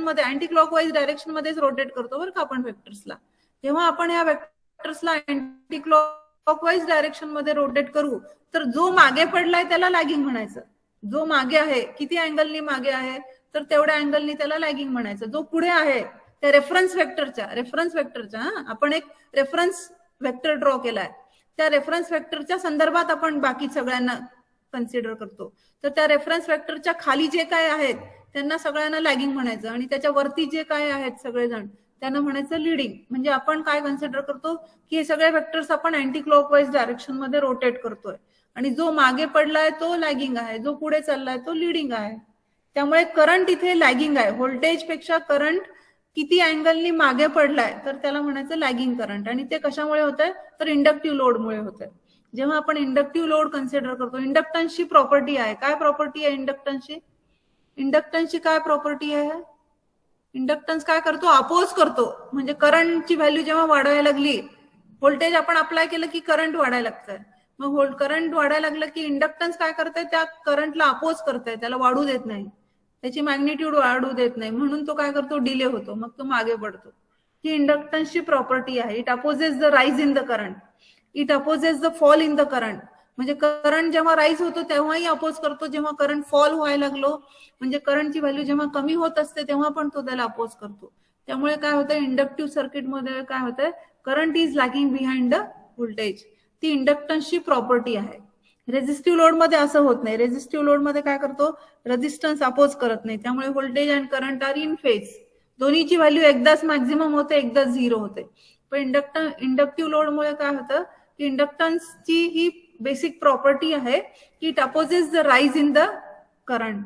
S1: मध्येच रोटेट करतो बरं का आपण व्हेक्टर्सला, तेव्हा आपण या व्हेक्टर्सला अँटी क्लॉकवाईज डायरेक्शन मध्ये रोटेट करू तर जो मागे पडलाय त्याला लॅगिंग म्हणायचं. जो मागे आहे, किती अँगलनी मागे आहे तर तेवढ्या अँगलनी त्याला लॅगिंग म्हणायचं. जो पुढे आहे त्या रेफरन्स वेक्टरच्या आपण एक रेफरन्स वेक्टर ड्रॉ केलाय, त्या रेफरन्स वेक्टरच्या संदर्भात आपण बाकी सगळ्यांना कन्सिडर करतो. तर त्या रेफरन्स वेक्टरच्या खाली जे काय आहेत त्यांना सगळ्यांना लॅगिंग म्हणायचं आणि त्याच्या वरती जे काय आहेत सगळेजण त्यांना म्हणायचं लिडिंग. म्हणजे आपण काय कन्सिडर करतो की हे सगळे वेक्टर्स आपण अँटी क्लॉकवाईज डायरेक्शन मध्ये रोटेट करतोय आणि जो मागे पडलाय तो लॅगिंग आहे, जो पुढे चाललाय तो लिडिंग आहे. त्यामुळे करंट इथे लॅगिंग आहे. व्होल्टेज पेक्षा करंट किती अँगलनी मागे पडलाय तर त्याला म्हणायचं लॅगिंग करंट. आणि ते कशामुळे होतंय तर इंडक्टिव्ह लोडमुळे होतंय. जेव्हा आपण इंडक्टिव्ह लोड कन्सिडर करतो, इंडक्टन्सची प्रॉपर्टी आहे. काय प्रॉपर्टी आहे इंडक्टन्सची? इंडक्टन्सची काय प्रॉपर्टी आहे? इंडक्टन्स काय करतो? अपोज करतो. म्हणजे करंटची व्हॅल्यू जेव्हा वाढायला लागली, व्होल्टेज आपण अप्लाय केलं की करंट वाढायला लागतंय. मग करंट वाढायला लागलं की इंडक्टन्स काय करतंय? त्या करंटला अपोज करतंय, त्याला वाढू देत नाही, त्याची मॅग्निट्यूड वाढू देत नाही. म्हणून तो काय करतो? डिले होतो, मग तो मागे पडतो. ही इंडक्टन्सची प्रॉपर्टी आहे. It opposes the rise in the current, it opposes the fall in the current. म्हणजे करंट जेव्हा राईज होतो तेव्हाही अपोज करतो, जेव्हा करंट फॉल व्हायला लागलो म्हणजे करंटची व्हॅल्यू जेव्हा कमी होत असते तेव्हा पण तो त्याला अपोज करतो. त्यामुळे काय होतं? इंडक्टिव्ह सर्किटमध्ये काय होतंय? Current is lagging behind the voltage. ती इंडक्टन्सची प्रॉपर्टी आहे. रेझिस्टिव्ह लोडमध्ये असं होत नाही. रेझिस्टिव्ह लोडमध्ये काय करतो? रेझिस्टन्स अपोज करत नाही. त्यामुळे voltage and current are in phase. दोन्हीची व्हॅल्यू एकदाच मॅक्झिमम होते, एकदाच झिरो होते. पण इंडक्टिव्ह लोडमुळे काय होतं की इंडक्टन्सची ही बेसिक प्रॉपर्टी आहे की it opposes the rise in the current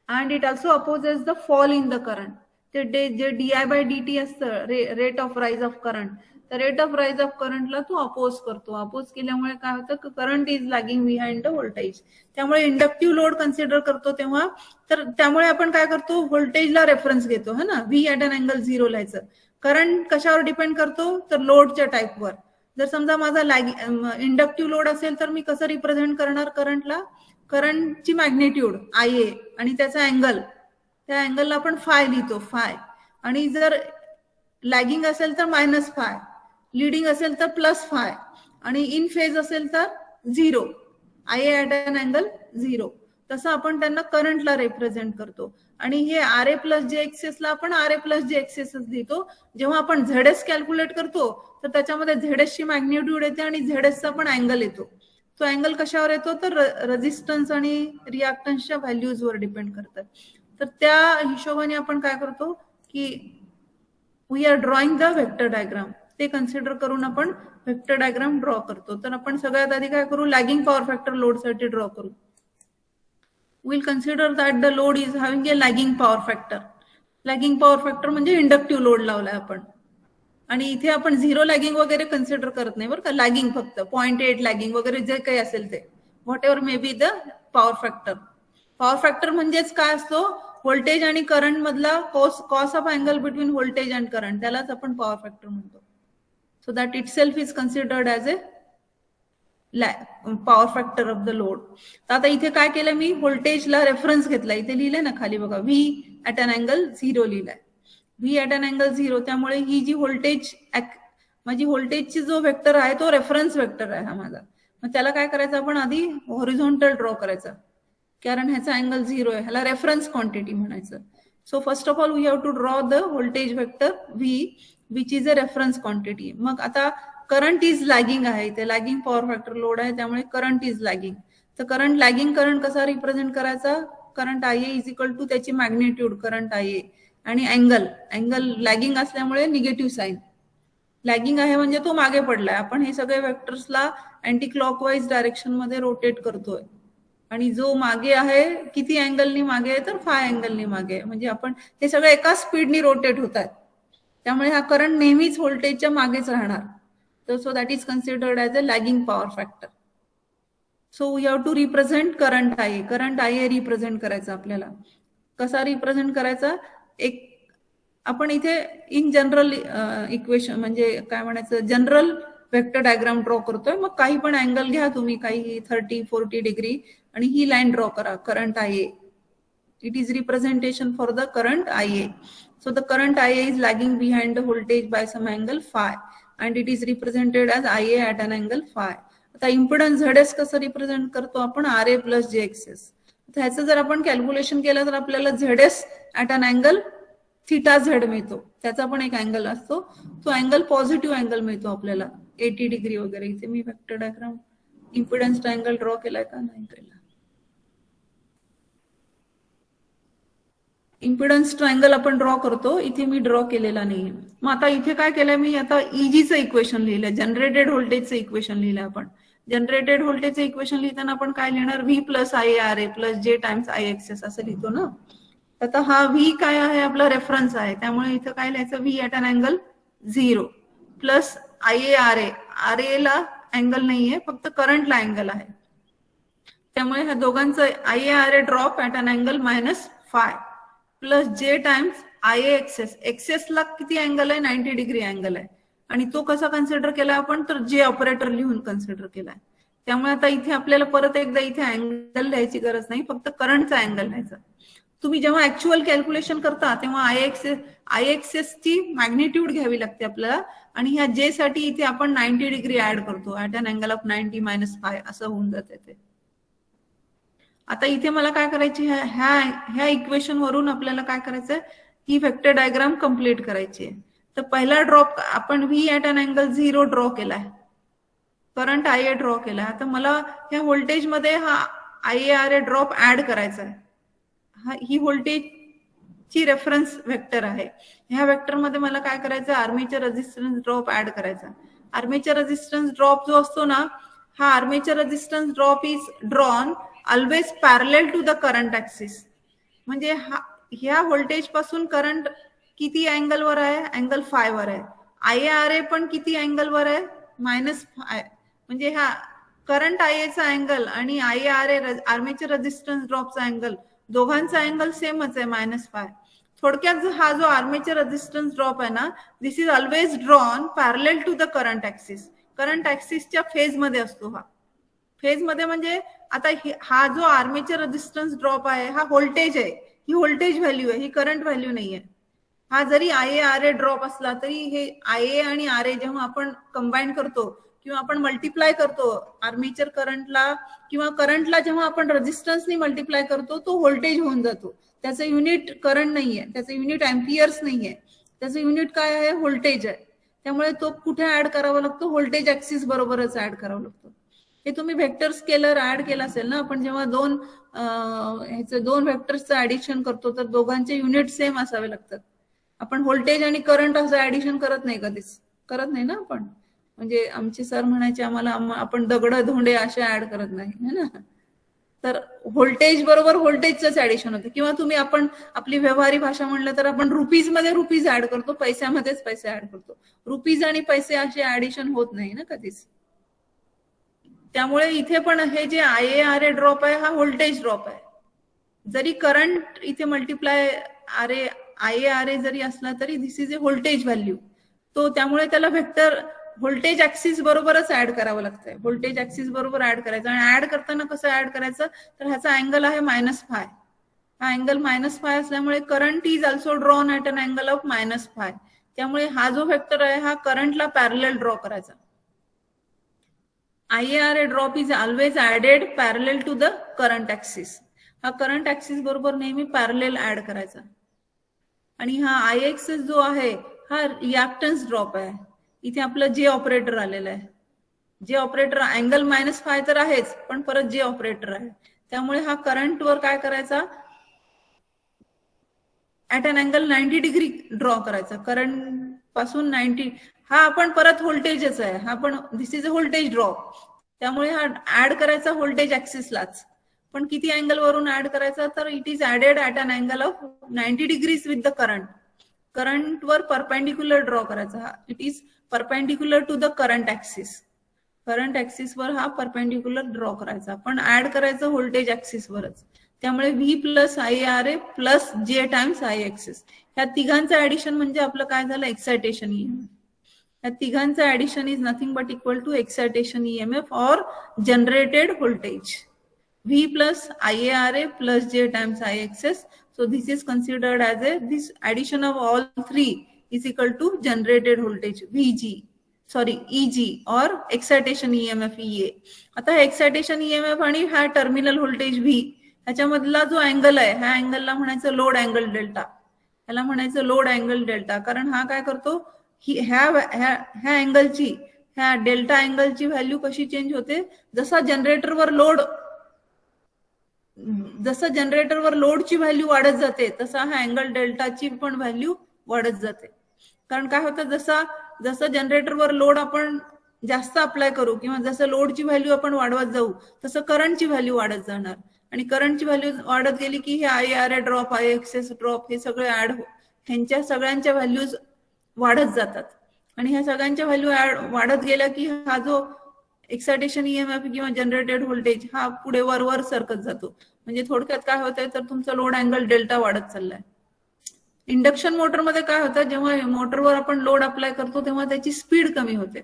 S1: and it also opposes the fall in the current. ते जे di/dt असतं, rate of rise of current, तर रेट ऑफ राईज ऑफ करंटला तो अपोज करतो. अपोज केल्यामुळे काय होतं? Current is lagging behind the voltage. त्यामुळे इंडक्टिव्ह लोड कन्सिडर करतो तेव्हा, तर त्यामुळे आपण काय करतो? व्होल्टेजला रेफरन्स घेतो है ना. व्ही ॲट अन अँगल 0 लिहायचं. करंट कशावर डिपेंड करतो? तर लोडच्या टाईपवर. जर समजा माझा इंडक्टिव्ह लोड असेल तर मी कसं रिप्रेझेंट करणार करंटला? करंटची मॅग्निट्यूड IA आणि त्याचा अँगल, त्या अँगलला आपण फाय लिहितो, फाय. आणि जर लॅगिंग असेल तर -फाय, लिडिंग असेल तर +फाय आणि इन फेज असेल तर 0, IA ॲट अन अँगल 0. तसं आपण त्यांना करंटला रिप्रेझेंट करतो. आणि हे RA प्लस JXS ला आपण RA प्लस JXS लिहितो. जेव्हा आपण ZS कॅल्क्युलेट करतो तर त्याच्यामध्ये ZS ची मॅग्निट्यूड येते आणि ZS चा पण अँगल येतो. तो अँगल कशावर येतो? तर रेझिस्टन्स आणि रिॲक्टन्सच्या व्हॅल्यूजवर डिपेंड करतात. तर त्या हिशोबाने आपण काय करतो की we are drawing the vector diagram. ते कन्सिडर करून आपण व्हेक्टर डायग्राम ड्रॉ करतो. तर आपण सगळ्यात आधी काय करू? लॅगिंग पॉवर फॅक्टर लोडसाठी ड्रॉ करू. we'll consider that the load is having a lagging power factor. Lagging power factor म्हणजे इंडक्टिव्ह लोड लावलाय आपण. आणि इथे आपण 0 लॅगिंग वगैरे कन्सिडर करत नाही बरं का. लॅगिंग फक्त 0.8 लॅगिंग वगैरे जे काही असेल ते, what ever may be the power factor. Power factor म्हणजेच काय असतो? व्होल्टेज आणि करंट मधला cos of angle between voltage and current, त्यालाच आपण पॉवर फॅक्टर म्हणतो. So that it self is considered as A power factor of the load. तर आता इथे काय केलं मी? व्होल्टेजला रेफरन्स घेतला. इथे लिहिलंय ना खाली बघा, V ॲट अन अँगल 0 लिहिलाय. V at an angle 0. त्यामुळे ही जी माझी व्होल्टेजची जो वेक्टर आहे तो रेफरन्स वेक्टर आहे हा माझा. मग त्याला काय करायचं? आपण आधी हॉरिझॉन्टल ड्रॉ करायचा, कारण ह्याचा अँगल 0 आहे. ह्याला रेफरन्स क्वांटिटी म्हणायचं. So first of all we have to draw the voltage vector V which is a reference quantity. मग आता करंट इज लॅगिंग आहे, इथे लॅगिंग पॉवर फॅक्टर लोड आहे, त्यामुळे करंट इज लॅगिंग. तर करंट लॅगिंग करंट कसा represent करायचा? Current IA is equal to त्याची मॅग्निट्यूड करंट IA आणि अँगल लॅगिंग असल्यामुळे निगेटिव्ह साईन. लॅगिंग आहे म्हणजे तो मागे पडलाय. आपण हे सगळे वेक्टर्सला अँटी क्लॉकवाईज डायरेक्शन मध्ये रोटेट करतोय. आणि जो मागे आहे किती अँगलनी मागे आहे? तर फाय अँगलनी मागे आहे. म्हणजे आपण हे सगळे एकाच स्पीडनी रोटेट होत आहेत. त्यामुळे हा करंट नेहमीच व्होल्टेजच्या मागेच राहणार. So that is considered as a lagging power factor. So we have to represent current IA. Current IA represent करायचा आपल्याला. कसा रिप्रेझेंट करायचा? एक आपण इथे इन जनरल इक्वेशन म्हणजे काय म्हणायचं, जनरल वेक्टर डायग्राम ड्रॉ करतोय. मग काही पण अँगल घ्या तुम्ही, काही 30-40 डिग्री, आणि ही लाईन ड्रॉ करा, current IA. It is representation for the current IA. So the current IA is lagging behind the voltage by some angle phi. And it is represented as IA at an angle phi. आता impedance ZS कसं represent करतो आपण? RA plus JXS. ह्याचं जर आपण calculation केलं तर आपल्याला ZS at an angle θZ मिळतो. त्याचा पण एक अँगल असतो, तो अँगल पॉझिटिव्ह अँगल मिळतो आपल्याला 80 डिग्री वगैरे. इथे मी वेक्टर डायग्राम इम्पिडन्सचा अँगल ड्रॉ केलाय का? नाही केला. इम्पिडन्स ट्रायंगल आपण ड्रॉ करतो, इथे मी ड्रॉ केलेला नाहीये. मग आता इथे काय केलंय मी, आता ईजीचं इक्वेशन लिहिलंय, जनरेटेड व्होल्टेजचं इक्वेशन लिहिलंय आपण. जनरेटेड व्होल्टेजचं इक्वेशन लिहिताना आपण काय लिहिणार, V plus I R A plus J times I X S असं लिहितो ना. आता हा व्ही काय आहे, आपला रेफरन्स आहे, त्यामुळे इथं काय लिहायचं, V at an angle 0 plus I A R A. R A ला अँगल नाहीये, फक्त करंटला अँगल आहे, त्यामुळे ह्या दोघांचं I A R A drop at an angle -φ plus J times I A X S. एक्सेसला किती अँगल आहे, 90 डिग्री अँगल आहे, आणि तो कसा कन्सिडर केला आपण, तर जे ऑपरेटर लिहून कन्सिडर केलाय. त्यामुळे आता इथे आपल्याला परत एकदा इथे अँगल लिहायची गरज नाही, फक्त करंटचा अँगल लिहायचा. तुम्ही जेव्हा ऍक्च्युअल कॅल्क्युलेशन करता तेव्हा आय एक्सेस ची मॅग्निट्यूड घ्यावी लागते आपल्याला, आणि ह्या जे साठी इथे आपण 90 डिग्री ऍड करतो, ऍट अन अँगल ऑफ 90 - φ असं होऊन जाते ते. आता इथे मला काय करायची, ह्या इक्वेशन वरून आपल्याला काय करायचंय, ही व्हेक्टर डायग्राम कम्प्लीट करायची आहे. तर पहिला ड्रॉप आपण V at an angle 0 draw केलाय, करंट आय ए ड्रॉ केलाय. आता मला ह्या व्होल्टेज मध्ये हा I A R A drop add करायचा आहे. ही व्होल्टेजची रेफरन्स व्हेक्टर आहे. ह्या व्हेक्टर मध्ये मला काय करायचं, आर्मेचर रेझिस्टन्स ड्रॉप ऍड करायचा. आर्मेचर रेझिस्टन्स ड्रॉप जो असतो ना, हा armature resistance drop is drawn always parallel to the current axis. म्हणजे ह्या व्होल्टेज पासून करंट किती अँगल वर आहे, अँगल φ वर आहे. आय आर ए पण किती अँगल वर आहे, -φ. म्हणजे हा करंट आय चा अँगल आणि I R A armature resistance ड्रॉपचा अँगल, दोघांचा अँगल सेमच आहे, -φ. थोडक्यात हा जो आर्मेचर रेझिस्टन्स ड्रॉप आहे ना, this is always drawn parallel to the current axis. Current ऍक्सिसच्या फेज मध्ये असतो हा. फेज मध्ये म्हणजे आता हा जो आर्मेचर रेझिस्टन्स ड्रॉप आहे हा व्होल्टेज आहे, ही व्होल्टेज व्हॅल्यू आहे, ही करंट व्हॅल्यू नाहीये. हा जरी I A R A drop असला तरी हे आय ए आणि आर ए जेव्हा आपण कंबाईन करतो किंवा आपण मल्टिप्लाय करतो आर्मेचर करंटला किंवा करंटला, जेव्हा आपण रेझिस्टन्सनी मल्टिप्लाय करतो तो व्होल्टेज होऊन जातो. त्याचं युनिट करंट नाहीये, त्याचं युनिट अँपियर्स नाहीये, त्याचं युनिट काय आहे, व्होल्टेज आहे. त्यामुळे तो कुठे ऍड करावा लागतो, व्होल्टेज ऍक्सिस बरोबरच ऍड करावा लागतो. हे तुम्ही व्हेक्टर स्केलर ऍड केला असेल ना, आपण जेव्हा दोन व्हेक्टर्सचं ऍडिशन करतो तर दोघांचे युनिट सेम असावे लागतात. आपण व्होल्टेज आणि करंट असं ऍडिशन करत नाही, कधीच करत नाही ना आपण. म्हणजे आमचे सर म्हणायचे आम्हाला, आपण दगड धोंडे असे ऍड करत नाही, है ना. तर व्होल्टेज बरोबर व्होल्टेजच ऍडिशन होतं. किंवा तुम्ही आपण आपली व्यवहारी भाषा म्हणलं तर आपण रुपीज मध्ये रुपीज ऍड करतो, पैशामध्येच पैसे ऍड करतो. रुपीज आणि पैसे असे ऍडिशन होत नाही ना कधीच. त्यामुळे इथे पण हे जे I A R A drop आहे हा व्होल्टेज ड्रॉप आहे. जरी करंट इथे multiply I A R A जरी असला तरी this is a voltage value. तो त्यामुळे त्याला व्हेक्टर व्होल्टेज ऍक्सिस बरोबरच ऍड करावं लागतंय. व्होल्टेज ऍक्सिस बरोबर ऍड करायचं. आणि ऍड करताना कसं ऍड करायचं, तर ह्याचा अँगल आहे -φ. हा अँगल -φ असल्यामुळे current is also drawn at an angle of -φ. त्यामुळे हा जो व्हेक्टर आहे हा करंटला पॅरलेल ड्रॉ करायचा. IARA drop is always added parallel to the current axis. हा करंट ऍक्सिस बरोबर नेहमी पॅरलेल ऍड करायचा. आणि हा IXS जो आहे हा रिॲक्टन्स ड्रॉप आहे. इथे आपलं जे ऑपरेटर आलेलं आहे. जे ऑपरेटर अँगल -φ तर आहेच, पण परत जे ऑपरेटर आहे. त्यामुळे हा करंट वर काय करायचा, at an angle 90 degree draw करायचा. करंट पासून 90, हा आपण परत व्होल्टेजच आहे, हा पण this is a voltage drop. त्यामुळे हा ऍड करायचा व्होल्टेज ऍक्सिसलाच. पण किती अँगल वरून ऍड करायचा, तर it is added at an angle of 90 degrees with the current. Current वर परपेंडिक्युलर ड्रॉ करायचा. It is perpendicular to the current axis. Current axis वर हा परपेंडिक्युलर ड्रॉ करायचा, पण ऍड करायचं व्होल्टेज ऍक्सिस वरच. त्यामुळे V plus IARA plus J times IXS. ह्या तिघांचं ऍडिशन म्हणजे आपलं काय झालं, एक्सायटेशन EMF. या तिघांचं addition is nothing but equal to excitation EMF और generated voltage. V plus IARA plus J times IXS. So this is considered as this addition of all three is equal to generated voltage EG or excitation EMF EA. आता excitation EMF आणि हा terminal voltage V ह्याच्यामधला जो angle आहे, ह्या अँगलला म्हणायचं load angle delta. ह्याला म्हणायचं load angle delta. कारण हा काय करतो, ह्या अँगलची, ह्या डेल्टा अँगलची व्हॅल्यू कशी चेंज होते, जसा जनरेटरवर लोड जसं जनरेटरवर लोडची व्हॅल्यू वाढत जाते तसा हा अँगल डेल्टाची पण व्हॅल्यू वाढत जाते. कारण काय होतं, जसं जनरेटरवर लोड आपण जास्त अप्लाय करू किंवा जसं लोडची व्हॅल्यू आपण वाढवत जाऊ तसं करंटची व्हॅल्यू वाढत जाणार. आणि करंटची व्हॅल्यू वाढत गेली की हे IRA ड्रॉप, IXS ड्रॉप हे सगळे ह्यांच्या सगळ्यांच्या व्हॅल्यूज वाढत जातात. आणि ह्या सगळ्यांच्या व्हॅल्यू वाढत गेल्या की हा जो एक्सायटेशन EMF किंवा जनरेटेड व्होल्टेज हा पुढे वर सरकत जातो. म्हणजे थोडक्यात काय होतंय तर तुमचा लोड अँगल डेल्टा वाढत चाललाय. इंडक्शन मोटरमध्ये काय होतं, जेव्हा मोटरवर आपण लोड अप्लाय करतो तेव्हा त्याची स्पीड कमी होते.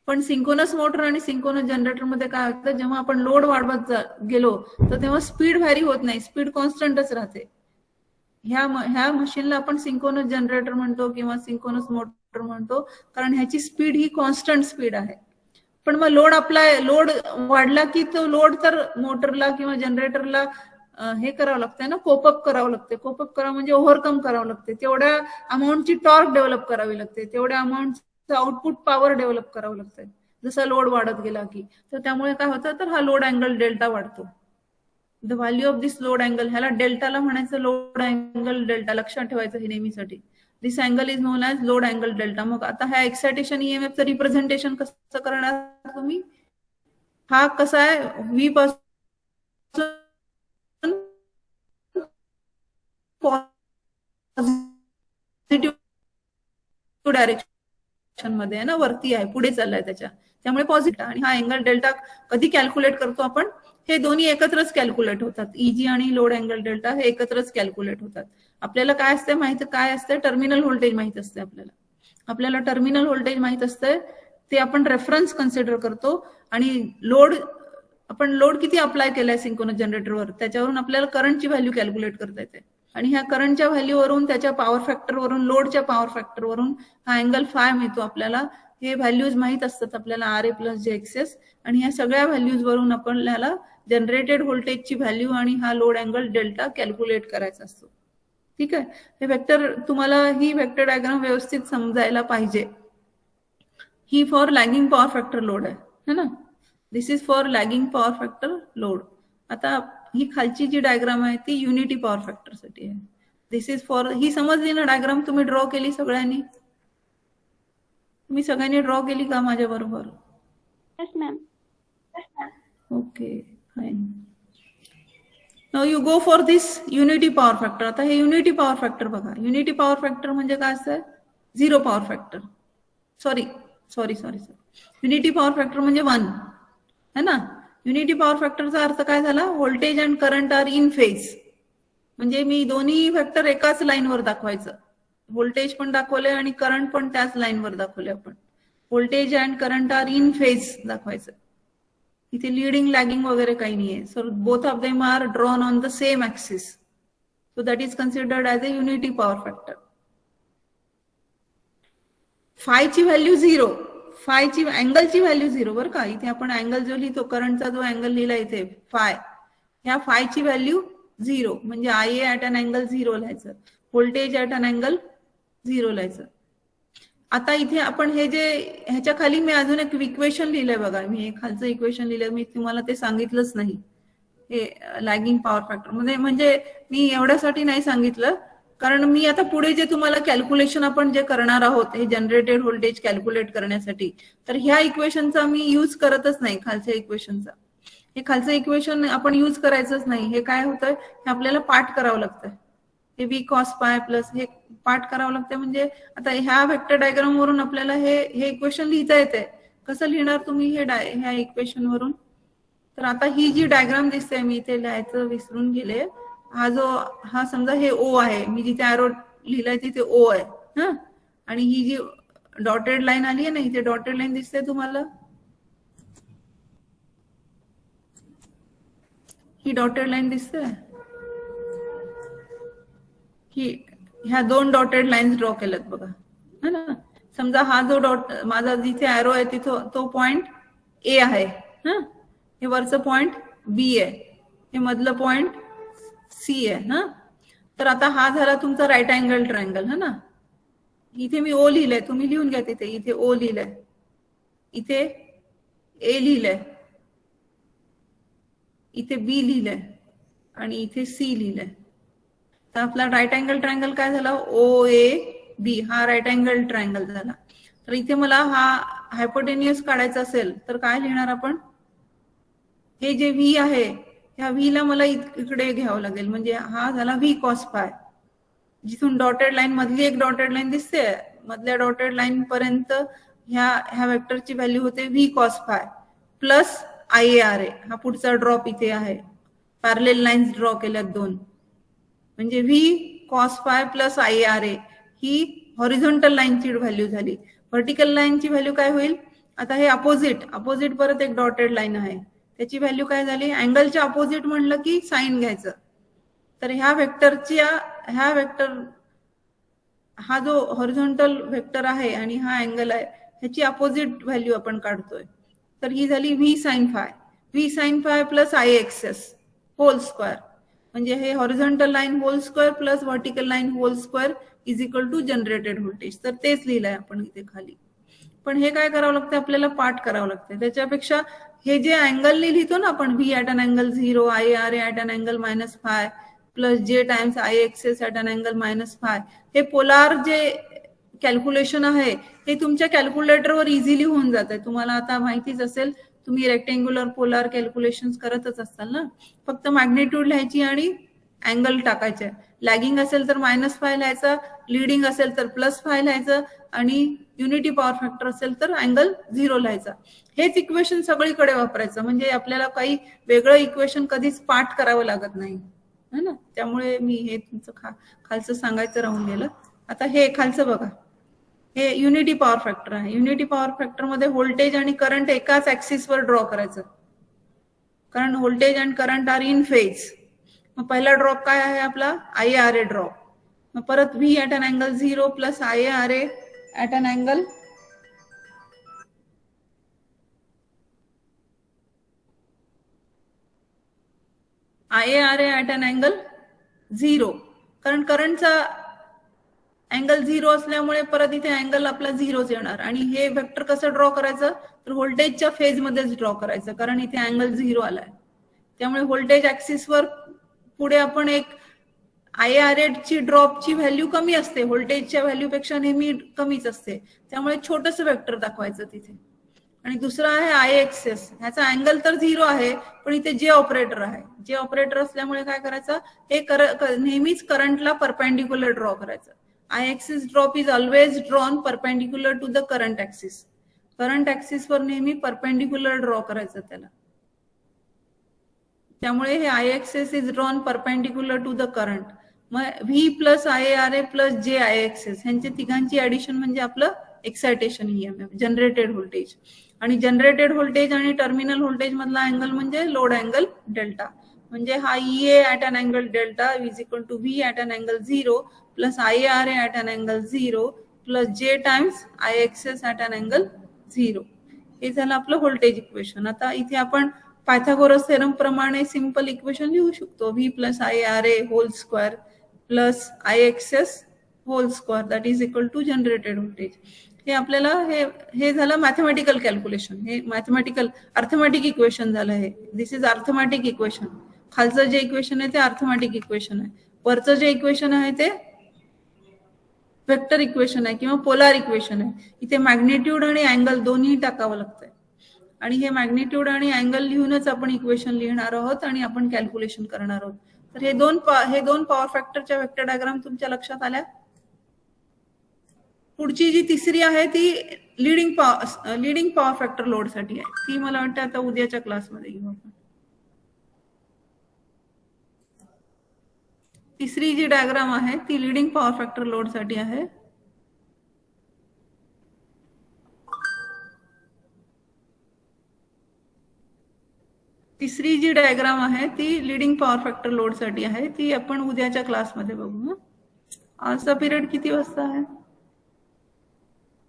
S1: पण सिंक्रोनस मोटर आणि सिंक्रोनस जनरेटरमध्ये काय होतं, जेव्हा आपण लोड वाढवत गेलो तर तेव्हा स्पीड व्हॅरी होत नाही, स्पीड कॉन्स्टंटच राहते. ह्या मशीनला आपण सिंक्रोनस जनरेटर म्हणतो किंवा सिंक्रोनस मोटर म्हणतो, कारण ह्याची स्पीड ही कॉन्स्टंट स्पीड आहे. पण मग लोड वाढला की तो लोड तर मोटरला किंवा जनरेटरला हे करावं लागतंय ना, कोपअप करावं लागते. कोपअप करावं म्हणजे ओव्हरकम करावं लागते. तेवढ्या अमाऊंटची टॉर्क डेव्हलप करावी लागते, तेवढ्या अमाऊंटचं आउटपुट पॉवर डेव्हलप करावं लागतंय जसा लोड वाढत गेला की. तर त्यामुळे काय होतं तर हा लोड अँगल डेल्टा वाढतो. The value of this load angle, ह्याला डेल्टाला म्हणायचं लोड अँगल डेल्टा, लक्षात ठेवायचं हे नेहमीसाठी. This angle is known as load angle delta. मग आता ह्या एक्सायटेशन EMFचं रिप्रेझेंटेशन कसं करणार तुम्ही? हा कसा आहे, V पासून पॉझिटिव्ह डायरेक्शन मध्ये आहे ना, वरती आहे, पुढे चाललाय त्याच्या, त्यामुळे पॉझिटिव्ह. आणि हा अँगल डेल्टा कधी कॅल्क्युलेट करतो आपण? हे दोन्ही एकत्रच कॅल्क्युलेट होतात. EG आणि लोड अँगल डेल्टा हे एकत्रच कॅल्क्युलेट होतात. आपल्याला काय असते माहिती, काय असते, टर्मिनल व्होल्टेज माहित असते. आपल्याला टर्मिनल व्होल्टेज माहित असते, ते आपण रेफरन्स कन्सिडर करतो. आणि आपण लोड किती अप्लाय केलाय सिंक्रोनस जनरेटरवर त्याच्यावरून आपल्याला करंटची व्हॅल्यू कॅल्क्युलेट करता येते. आणि ह्या करंटच्या व्हॅल्यूवरून, त्याच्या पॉवर फॅक्टरवरून, लोडच्या पॉवर फॅक्टरवरून हा अँगल फाय मिळतो आपल्याला. हे व्हॅल्यूज माहित असतात आपल्याला, RA + JXS. आणि ह्या सगळ्या व्हॅल्यूज वरून आपल्याला जनरेटेड व्होल्टेजची व्हॅल्यू आणि हा लोड अँगल डेल्टा कॅल्क्युलेट करायचा असतो. ठीक आहे. हे वेक्टर तुम्हाला, ही वेक्टर डायग्राम व्यवस्थित समजायला पाहिजे. ही for lagging power factor load आहे ना. This is for lagging power factor load. आता ही खालची जी डायग्राम आहे ती युनिटी पॉवर फॅक्टर साठी आहे. दिस इज फॉर, ही समजली ना डायग्राम? तुम्ही ड्रॉ केली सगळ्यांनी? तुम्ही सगळ्यांनी ड्रॉ केली का माझ्या बरोबर?
S2: Yes ma'am.
S1: Okay, fine. Now you go for this unity power factor. आता हे युनिटी पॉवर फॅक्टर बघा. युनिटी पॉवर फॅक्टर म्हणजे काय असतं? Zero power factor. Sorry. Unity power factor म्हणजे 1 है ना. युनिटी पॉवर फॅक्टरचा अर्थ काय झाला? Voltage and current are in phase. म्हणजे मी दोन्ही फॅक्टर एकाच लाईनवर दाखवायचं. व्होल्टेज पण दाखवले आणि करंट पण त्याच लाईनवर दाखवले आपण. Voltage and current are in phase दाखवायचं. इथे लीडिंग लॅगिंग वगैरे काही नाहीये. So both of them are drawn on the same axis. So that is considered as a unity power factor. फायची व्हॅल्यू 0. फायची अँगलची व्हॅल्यू 0 बरं का. इथे आपण अँगल जो लिहितो, करंटचा जो अँगल लिहिला इथे फाय, ह्या फायची व्हॅल्यू 0. म्हणजे IA ॲट अन अँगल 0 लिहायचं, व्होल्टेज ॲट अन अँगल 0 लिहायचं. आता इथे आपण हे जे, ह्याच्या खाली मी अजून एक इक्वेशन लिहिलंय बघा. मी एक खालचं इक्वेशन लिहिलंय, मी तुम्हाला ते सांगितलंच नाही. हे लॅगिंग पॉवर फॅक्टर म्हणजे मी एवढ्यासाठी नाही सांगितलं, कारण मी आता पुढे जे तुम्हाला कॅल्क्युलेशन आपण जे करणार आहोत हे जनरेटेड व्होल्टेज कॅल्क्युलेट करण्यासाठी, तर ह्या इक्वेशनचा मी यूज करतच नाही. खालच्या इक्वेशनचा, हे खालचं इक्वेशन आपण यूज करायचंच नाही. हे काय होतंय, हे आपल्याला पाठ करावं लागतंय. हे V cos pi प्लस हे पाठ करावं लागतं. म्हणजे आता ह्या वेक्टर डायग्राम वरून आपल्याला हे इक्वेशन लिहिता येते. कसं लिहिणार तुम्ही ह्या इक्वेशन वरून? तर आता ही जी डायग्राम दिसते, मी इथे लिहायचं विसरून गेले. हा समजा हे O आहे, मी जिथे ॲरो लिहिलाय तिथे O आहे हा. आणि ही जी डॉटेड लाईन आली आहे ना, इथे डॉटेड लाईन दिसते तुम्हाला? ही डॉटेड लाईन दिसते. ह्या 2 डॉटेड लाईन्स ड्रॉ केल्यात बघा है ना. समजा हा जो माझा जिथे ॲरो आहे तिथं तो पॉइंट A आहे हा. हे वरचं पॉइंट B आहे, हे मधलं पॉइंट C आहे हा. तर आता हा झाला तुमचा राईट अँगल ट्रायंगल है ना. इथे मी O लिहिलंय, तुम्ही लिहून घ्या तिथे. इथे O लिहिलंय, इथे A लिहिलंय, इथे B लिहिलंय आणि इथे सी लिहिलंय. तर आपला राईट अँगल ट्रायंगल काय झाला, ओ ए बी हा राईट अँगल ट्रायंगल झाला. तर इथे मला हा हायपोटेन्युअस काढायचा असेल तर काय लिहिणार आपण, हे जे व्ही आहे ह्या व्ही ला मला इकडे घ्यावं लागेल, म्हणजे हा झाला व्ही कॉस फाय. जिथून डॉटेड लाईन मधली एक डॉटेड लाईन दिसते, मधल्या डॉटेड लाईन पर्यंत ह्या वेक्टरची व्हॅल्यू होते V cos phi plus I A R A. हा पुढचा ड्रॉप इथे आहे, पॅरलेल लाईन्स ड्रॉ केल्यात दोन, म्हणजे V cos phi plus I A R A ही हॉरिझॉन्टल लाईनची व्हॅल्यू झाली. व्हर्टिकल लाईनची व्हॅल्यू काय होईल, आता हे अपोजिट परत एक डॉटेड लाईन आहे, त्याची व्हॅल्यू काय झाली, अँगलच्या अपोजिट म्हणलं की साइन घ्यायचं. तर ह्या वेक्टर हा जो हॉरिझॉन्टल वेक्टर आहे आणि हा अँगल आहे ह्याची अपोजिट व्हॅल्यू आपण काढतोय. तर ही झाली V sine phi plus I X S whole square, म्हणजे हे horizontal line whole square plus vertical line whole square is equal to generated voltage. तर तेच लिहिलंय आपण इथे खाली. पण हे काय करावं लागतं, आपल्याला पाठ करावं लागतं. त्याच्यापेक्षा हे जे अँगल लिहितो ना आपण, V at an angle 0, I R A at an angle -phi plus J times I X S at an angle -phi, हे पोलार जे कॅल्क्युलेशन आहे ते तुमच्या कॅल्क्युलेटरवर इझिली होऊन जात आहे. तुम्हाला आता माहितीच असेल, तुम्ही रेक्टेंग्युलर पोलार कॅल्क्युलेशन करतच असताल ना. फक्त मॅग्निट्यूड लिहायची आणि अँगल टाकायचे. लॅगिंग असेल तर -फाय लिहायचं, लिडिंग असेल तर +फाय लिहायचं आणि युनिटी पॉवर फॅक्टर असेल तर अँगल 0 लिहायचा. हेच इक्वेशन सगळीकडे वापरायचं, म्हणजे आपल्याला काही वेगळं इक्वेशन कधीच पाठ करावं लागत नाही है ना. त्यामुळे मी हे तुमचं खालचं सांगायचं राहून गेलं. आता हे खालचं बघा, हे युनिटी पॉवर फॅक्टर आहे. युनिटी पॉवर फॅक्टर मध्ये व्होल्टेज आणि करंट एकाच ऍक्सिसवर ड्रॉ करायचं, कारण voltage and current are in phase. मग पहिला ड्रॉप काय आहे आपला, आय आर ए ड्रॉप. मग परत V at an angle 0 plus I R A at an angle at an angle 0, कारण करंटचा अँगल 0 असल्यामुळे परत इथे अँगल आपला 0च येणार. आणि हे वेक्टर कसं ड्रॉ करायचं, तर व्होल्टेजच्या फेज मध्येच ड्रॉ करायचं, कारण इथे अँगल 0 आलाय. त्यामुळे व्होल्टेज ऍक्सिसवर पुढे आपण एक आय आर ए ची ड्रॉपची व्हॅल्यू कमी असते, व्होल्टेजच्या व्हॅल्यूपेक्षा नेहमी कमीच असते. त्यामुळे छोटंसं वेक्टर दाखवायचं तिथे. आणि दुसरा आहे आय एक्सेस, ह्याचा अँगल तर 0 आहे, पण इथे जे ऑपरेटर आहे, जे ऑपरेटर असल्यामुळे काय करायचं, हे नेहमीच करंटला परपेंडिक्युलर ड्रॉ करायचं. I X S drop is always drawn perpendicular to the current axis. Current ऍक्सिसवर नेहमी परपेंडिक्युलर ड्रॉ करायचं त्याला. त्यामुळे हे I X S is drawn perpendicular to the current. मग V plus I R A plus J I X S ह्यांची तिघांची addition म्हणजे आपलं एक्सायटेशन ईएमएफ, जनरेटेड व्होल्टेज. आणि जनरेटेड व्होल्टेज आणि टर्मिनल व्होल्टेज मधला अँगल म्हणजे लोड अँगल डेल्टा. म्हणजे हा E A at an angle delta is equal to V at an angle 0 plus I R A at an angle 0 plus J times I X S at an angle 0. हे झालं आपलं voltage equation. आता इथे आपण Pythagoras theorem प्रमाणे simple equation लिहू शकतो, V plus I R A whole square plus I X S whole square that is equal to generated voltage. हे आपल्याला हे झालं मॅथमॅटिकल कॅल्क्युलेशन, हे मॅथमॅटिकल अर्थमॅटिक इक्वेशन झालं. हे दिस इज अर्थमॅटिक इक्वेशन. खालचं जे इक्वेशन आहे ते अर्थमॅटिक इक्वेशन आहे, वरचं जे इक्वेशन आहे ते वेक्टर इक्वेशन आहे किंवा पोलार इक्वेशन आहे. इथे मॅग्निट्यूड आणि अँगल दोन्ही टाकावं लागतंय, आणि हे मॅग्निट्यूड आणि अँगल लिहूनच आपण इक्वेशन लिहिणार आहोत आणि आपण कॅल्क्युलेशन करणार आहोत. तर हे दोन पॉवर फॅक्टरच्या वेक्टर डायग्राम तुमच्या लक्षात आल्या. पुढची जी तिसरी आहे ती लिडिंग पॉवर फॅक्टर लोड साठी आहे. ती मला वाटतं आता उद्याच्या क्लासमध्ये घेऊ आपण. तिसरी जी डायग्राम आहे ती लिडिंग पॉवर फॅक्टर लोड साठी आहे. तिसरी जी डायग्राम आहे ती लिडिंग पॉवर फॅक्टर लोड साठी आहे, ती आपण उद्याच्या क्लासमध्ये बघू. आजचा पिरियड किती वाजता आहे?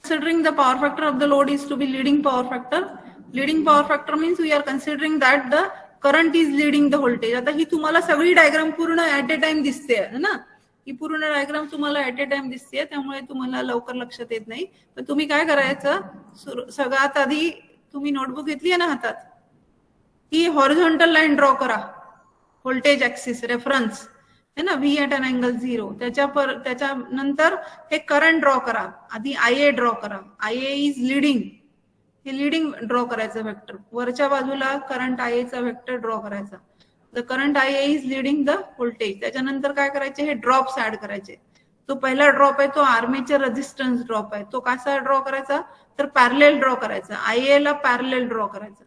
S1: Considering the power factor of the load is to be leading power factor. Leading power factor means we are considering that the current is leading the voltage. आता ही तुम्हाला सगळी डायग्राम पूर्ण ऍट अ टाइम दिसते ना, ही पूर्ण diagram तुम्हाला at a time दिसते, त्यामुळे तुम्हाला लवकर लक्षात येत नाही. पण तुम्ही काय करायचं, सगळ्यात आधी तुम्ही नोटबुक घेतली आहे ना हातात, ही हॉरिझॉन्टल लाईन ड्रॉ करा. व्होल्टेज ऍक्सिस रेफरन्स है ना, व्ही ॲट अन अँगल 0, त्याच्यानंतर हे करंट ड्रॉ करा. आधी IA ड्रॉ करा. IA इज लिडिंग, हे लिडिंग ड्रॉ करायचं वेक्टर. वरच्या बाजूला करंट IA चा वेक्टर ड्रॉ करायचा. The current IA is leading the voltage. त्याच्यानंतर काय करायचे, हे ड्रॉप्स ऍड करायचे. तो पहिला ड्रॉप आहे तो आर्मेचर रेझिस्टन्स ड्रॉप आहे. तो कसा ड्रॉ करायचा, तर पॅरलेल ड्रॉ करायचा. IA ला पॅरलेल ड्रॉ करायचा.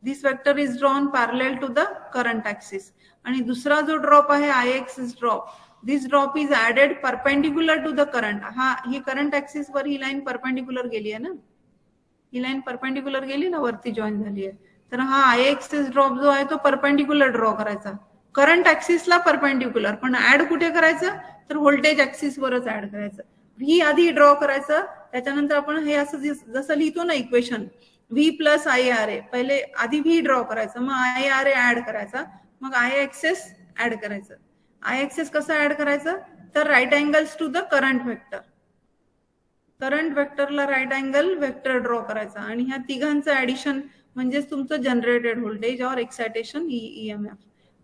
S1: This vector is drawn parallel to the current axis. आणि दुसरा जो ड्रॉप आहे IX drop, this drop is added perpendicular to the current. ही करंट ऍक्सिस वर ही लाईन परपेंडिक्युलर गेली आहे ना, ही लाईन परपेंडिक्युलर गेली ना, वरती जॉईन झाली आहे. तर हा IX ड्रॉप जो आहे तो परपेंडिक्युलर ड्रॉ करायचा, करंट ऍक्सिसला परपेंडिक्युलर. पण ऍड कुठे करायचं, तर व्होल्टेज ऍक्सिस वरच ऍड करायचं. व्ही आधी ड्रॉ करायचं, त्याच्यानंतर आपण हे असं जसं लिहितो ना इक्वेशन, व्ही प्लस IRA, पहिले आधी व्ही ड्रॉ करायचं, मग IRA ऍड करायचा, मग IXS ऍड करायचं. IXS कसं ऍड करायचं, तर right angles to the current vector. Current वेक्टरला राईट अँगल वेक्टर ड्रॉ करायचा. आणि ह्या तिघांचं ऍडिशन म्हणजेच तुमचं जनरेटेड व्होल्टेज और एक्सायटेशन EMF.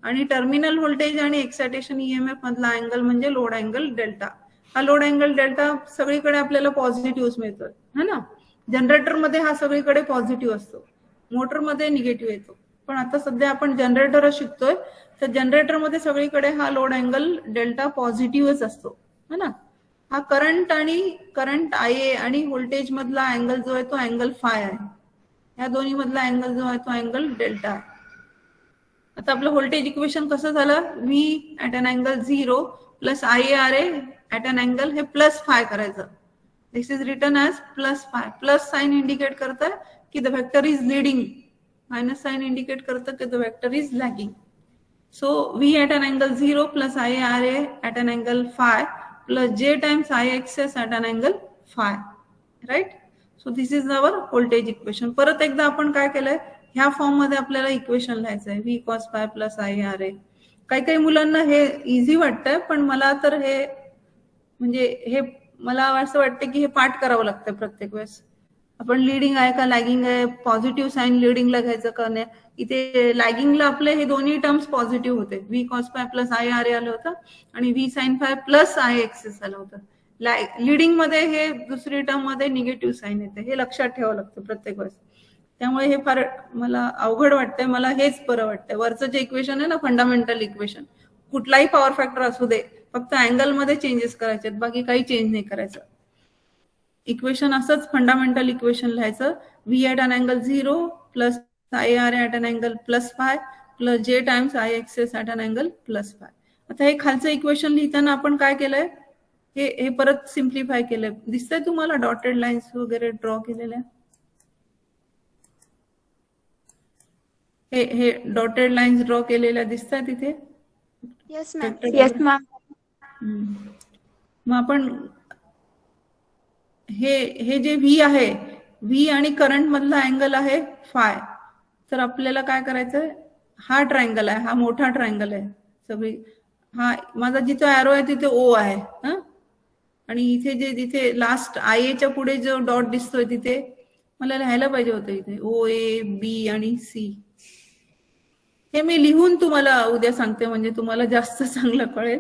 S1: आणि टर्मिनल व्होल्टेज आणि एक्सायटेशन EMF मधला अँगल म्हणजे लोड अँगल डेल्टा. हा लोड अँगल डेल्टा सगळीकडे आपल्याला पॉझिटिव्ह मिळतोय है ना. जनरेटर मध्ये हा सगळीकडे पॉझिटिव्ह असतो, मोटर मध्ये निगेटिव्ह येतो. पण आता सध्या आपण जनरेटर शिकतोय, तर जनरेटर मध्ये सगळीकडे हा लोड अँगल डेल्टा पॉझिटिव्हच असतो है ना. हा करंट IA आणि व्होल्टेज मधला अँगल जो आहे तो अँगल फाय आहे. या दोन्ही मधला अँगल जो आहे तो अँगल डेल्टा आहे. आता आपलं व्होल्टेज इक्वेशन कसं झालं, V at an angle 0 plus IRA at an angle, हे प्लस फाय करायचं. This is written as plus phi. Plus sign indicate करतं की the vector is leading, minus sign indicate करतं की the vector is lagging. So V at an angle 0 plus IRA at an angle phi plus J times IXS at an angle phi, right. So this is our voltage equation. परत एकदा आपण काय केलंय, ह्या form मध्ये आपल्याला equation लिहायचंय, V cos phi plus IRA. काही मुलांना हे इझी वाटतंय, पण मला तर हे म्हणजे हे मला असं वाटतं की हे पाठ करावं लागतं प्रत्येक वेळेस. आपण लिडिंग आहे का लॅगिंग आहे, पॉझिटिव्ह साइन लिडिंगला घ्यायचं का नाही. इथे लॅगिंगला आपले हे दोन्ही टर्म्स पॉझिटिव्ह होते, V cos phi plus IRA आलं होतं आणि V sine phi plus IXS आलं होतं. लिडिंग मध्ये हे दुसरी टर्म मध्ये निगेटिव्ह साइन येते, हे लक्षात ठेवावं लागतं प्रत्येक वेळेस. त्यामुळे हे फार मला अवघड वाटतंय, मला हेच बरं वाटतंय. वरचं जे इक्वेशन आहे ना फंडामेंटल इक्वेशन, कुठलाही पॉवर फॅक्टर असू दे, फक्त अँगल मध्ये चेंजेस करायचे, बाकी काही चेंज नाही करायचं. इक्वेशन असंच फंडामेंटल इक्वेशन लिहायचं, V at an angle 0 plus IRA at an angle plus phi plus J times IXS at an angle plus phi. आता हे खालचं इक्वेशन लिहिताना आपण काय केलंय, हे परत सिम्प्लिफाय केलंय. दिसतंय तुम्हाला डॉटेड लाईन्स वगैरे ड्रॉ केलेल्या, हे डॉटेड लाईन्स ड्रॉ केलेल्या दिसतात तिथे.
S2: Yes ma'am.
S3: Yes ma'am.
S1: मग आपण हे जे व्ही आहे, व्ही आणि करंट मधला अँगल आहे फाय. तर आपल्याला काय करायचंय, हा ट्रायंगल आहे, हा मोठा ट्रायंगल आहे सगळी. हा माझा जिथे ॲरो आहे तिथे O आहे हा, आणि इथे जे जिथे लास्ट IA च्या पुढे जो डॉट दिसतोय तिथे मला लिहायला पाहिजे होतं, इथे OA B आणि C. हे मी लिहून तुम्हाला उद्या सांगते, म्हणजे तुम्हाला जास्त चांगलं कळेल.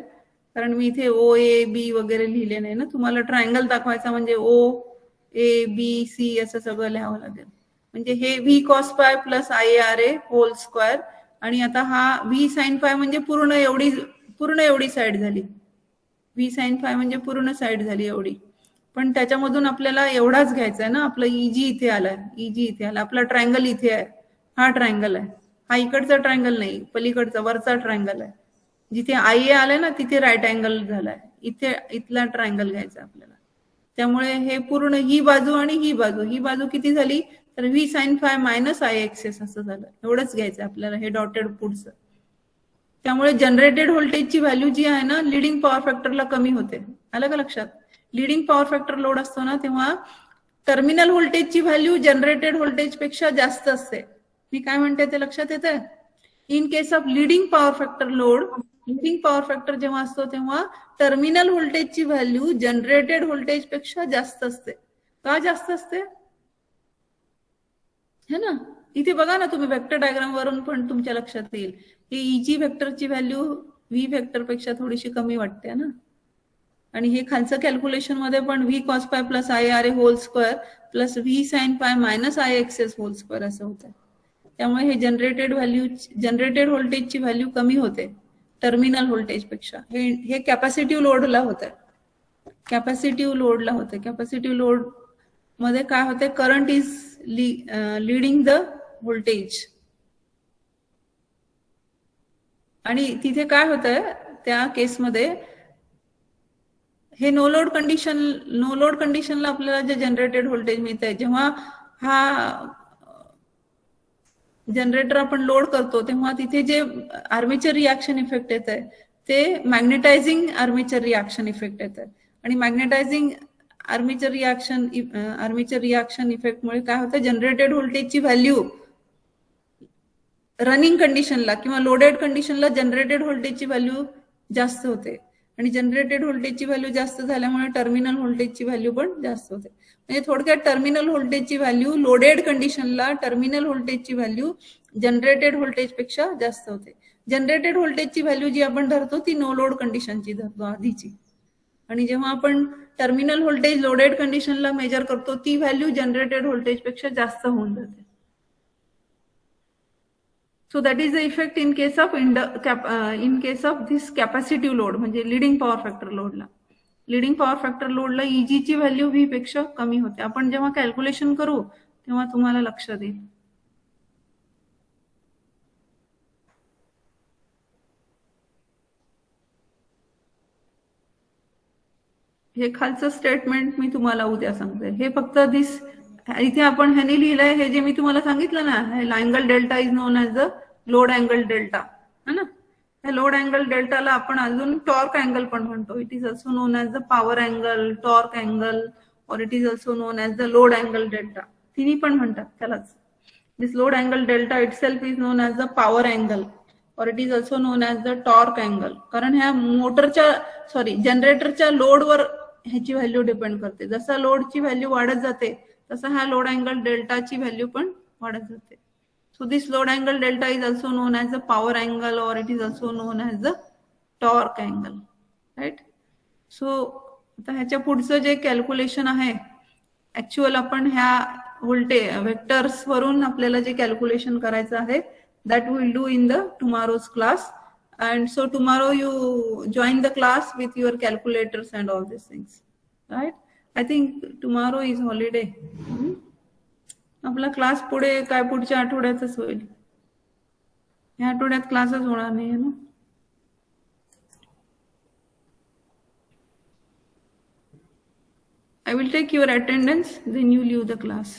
S1: कारण मी इथे OA B वगैरे लिहिले नाही ना. तुम्हाला ट्रायंगल दाखवायचा म्हणजे OABC असं सगळं लिहावं लागेल. म्हणजे हे V cos phi plus IRA whole square, आणि आता हा व्ही साइन फाय म्हणजे पूर्ण एवढी साइड झाली. व्ही साइन फाय म्हणजे पूर्ण साइड झाली एवढी. पण त्याच्यामधून आपल्याला एवढाच घ्यायचा आहे ना. आपलं EG इथे आलाय, EG इथे आला, आपला ट्रायंगल इथे आहे, हा ट्रायंगल आहे. हा इकडचा ट्रायंगल नाही, पलीकडचा वरचा ट्रायंगल आहे. जिथे IA आलाय ना तिथे राईट अँगल झालाय, इथला ट्रायंगल घ्यायचा आपल्याला. त्यामुळे हे पूर्ण ही बाजू आणि ही बाजू किती झाली, तर V sine phi minus IXS असं झालं. एवढंच घ्यायचं आपल्याला, हे डॉटेड पुढचं. त्यामुळे जनरेटेड व्होल्टेजची व्हॅल्यू जी आहे ना, लिडिंग पॉवर फॅक्टरला कमी होते. आलं का लक्षात. लिडिंग पॉवर फॅक्टर लोड असतो ना, तेव्हा टर्मिनल व्होल्टेजची व्हॅल्यू जनरेटेड व्होल्टेज पेक्षा जास्त असते. मी काय म्हणते ते लक्षात येते. In case of leading power factor load, leading power factor जेव्हा असतो तेव्हा टर्मिनल व्होल्टेजची व्हॅल्यू जनरेटेड व्होल्टेज पेक्षा जास्त असते. का जास्त असते है ना. इथे बघा ना तुम्ही वेक्टर डायग्राम वरून पण तुमच्या लक्षात येईल ही इजी वेक्टरची व्हॅल्यू व्ही वेक्टर पेक्षा थोडीशी कमी वाटते ना. आणि हे खालचं कॅल्क्युलेशन मध्ये पण V cos phi plus I R A whole square plus V sine phi minus I X S whole square असं होतं. त्यामुळे हे जनरेटेड व्होल्टेजची व्हॅल्यू कमी होते टर्मिनल व्होल्टेज पेक्षा. हे कॅपॅसिटिव्ह लोडला होतं. कॅपॅसिटिव्ह लोडला होतं. कॅपॅसिटिव्ह लोड मध्ये काय होते current is leading the voltage. आणि तिथे काय होतंय त्या केसमध्ये हे नो लोड कंडिशनला आपल्याला जे जनरेटेड व्होल्टेज मिळत आहे जेव्हा हा जनरेटर आपण लोड करतो तेव्हा तिथे जे आर्मेचर रिॲक्शन इफेक्ट येत आहे ते मॅग्नेटायझिंग आर्मेचर रिॲक्शन इफेक्ट येत आहे. आणि मॅग्नेटायझिंग आर्मेचर रिॲक्शन इफेक्टमुळे काय होतं जनरेटेड व्होल्टेजची व्हॅल्यू रनिंग कंडिशनला किंवा लोडेड कंडिशनला जनरेटेड व्होल्टेजची व्हॅल्यू जास्त होते. आणि जनरेटेड व्होल्टेजची व्हॅल्यू जास्त झाल्यामुळे टर्मिनल व्होल्टेजची व्हॅल्यू पण जास्त होते. म्हणजे थोडक्यात टर्मिनल व्होल्टेजची व्हॅल्यू लोडेड कंडिशनला टर्मिनल व्होल्टेजची व्हॅल्यू जनरेटेड व्होल्टेज पेक्षा जास्त होते. जनरेटेड व्होल्टेजची व्हॅल्यू जी आपण धरतो ती नो लोड कंडिशनची धरतो आधीची. आणि जेव्हा आपण टर्मिनल व्होल्टेज लोडेड कंडिशनला मेजर करतो ती व्हॅल्यू जनरेटेड व्होल्टेज पेक्षा जास्त होऊन जाते. So that is the effect in case of this capacitive load म्हणजे लीडिंग पॉवर फॅक्टर लोडला. लीडिंग पॉवर फॅक्टर लोडला EG ची व्हॅल्यू व्ही पेक्षा कमी होते. आपण जेव्हा कॅल्क्युलेशन करू तेव्हा तुम्हाला लक्षात येईल. हे खालचं स्टेटमेंट मी तुम्हाला उद्या सांगते. हे फक्त इथे आपण ह्याने लिहिलंय हे जे मी तुम्हाला सांगितलं ना हे angle delta is known as the load angle delta है ना. हे लोड अँगल डेल्टाला आपण अजून टॉर्क अँगल पण म्हणतो. It is also known as the power angle torque angle or it is also known as the load angle delta. तिन्ही पण म्हणतात त्यालाच. This load angle delta itself is known as the power angle or it is also known as the torque angle. कारण ह्या जनरेटरच्या लोडवर ह्याची value depend करते. जसा लोडची व्हॅल्यू वाढत जाते तसा हा लोड अँगल डेल्टाची व्हॅल्यू पण वाढत जाते. So this load angle delta is also known as the power angle or it is also known as the torque angle. Right. So आता ह्याच्या पुढचं जे कॅल्क्युलेशन आहे ऍक्च्युअल आपण ह्या वेक्टर्स वरून आपल्याला जे कॅल्क्युलेशन करायचं आहे that will do in the tomorrow's class. And so tomorrow you join the class with your calculators and all these things, right? I think tomorrow is holiday. आपला class पुढे काय पुढच्या आठवड्यातच होईल. या आठवड्यात क्लासच होणार नाही ना. I will take your attendance, then you leave the class.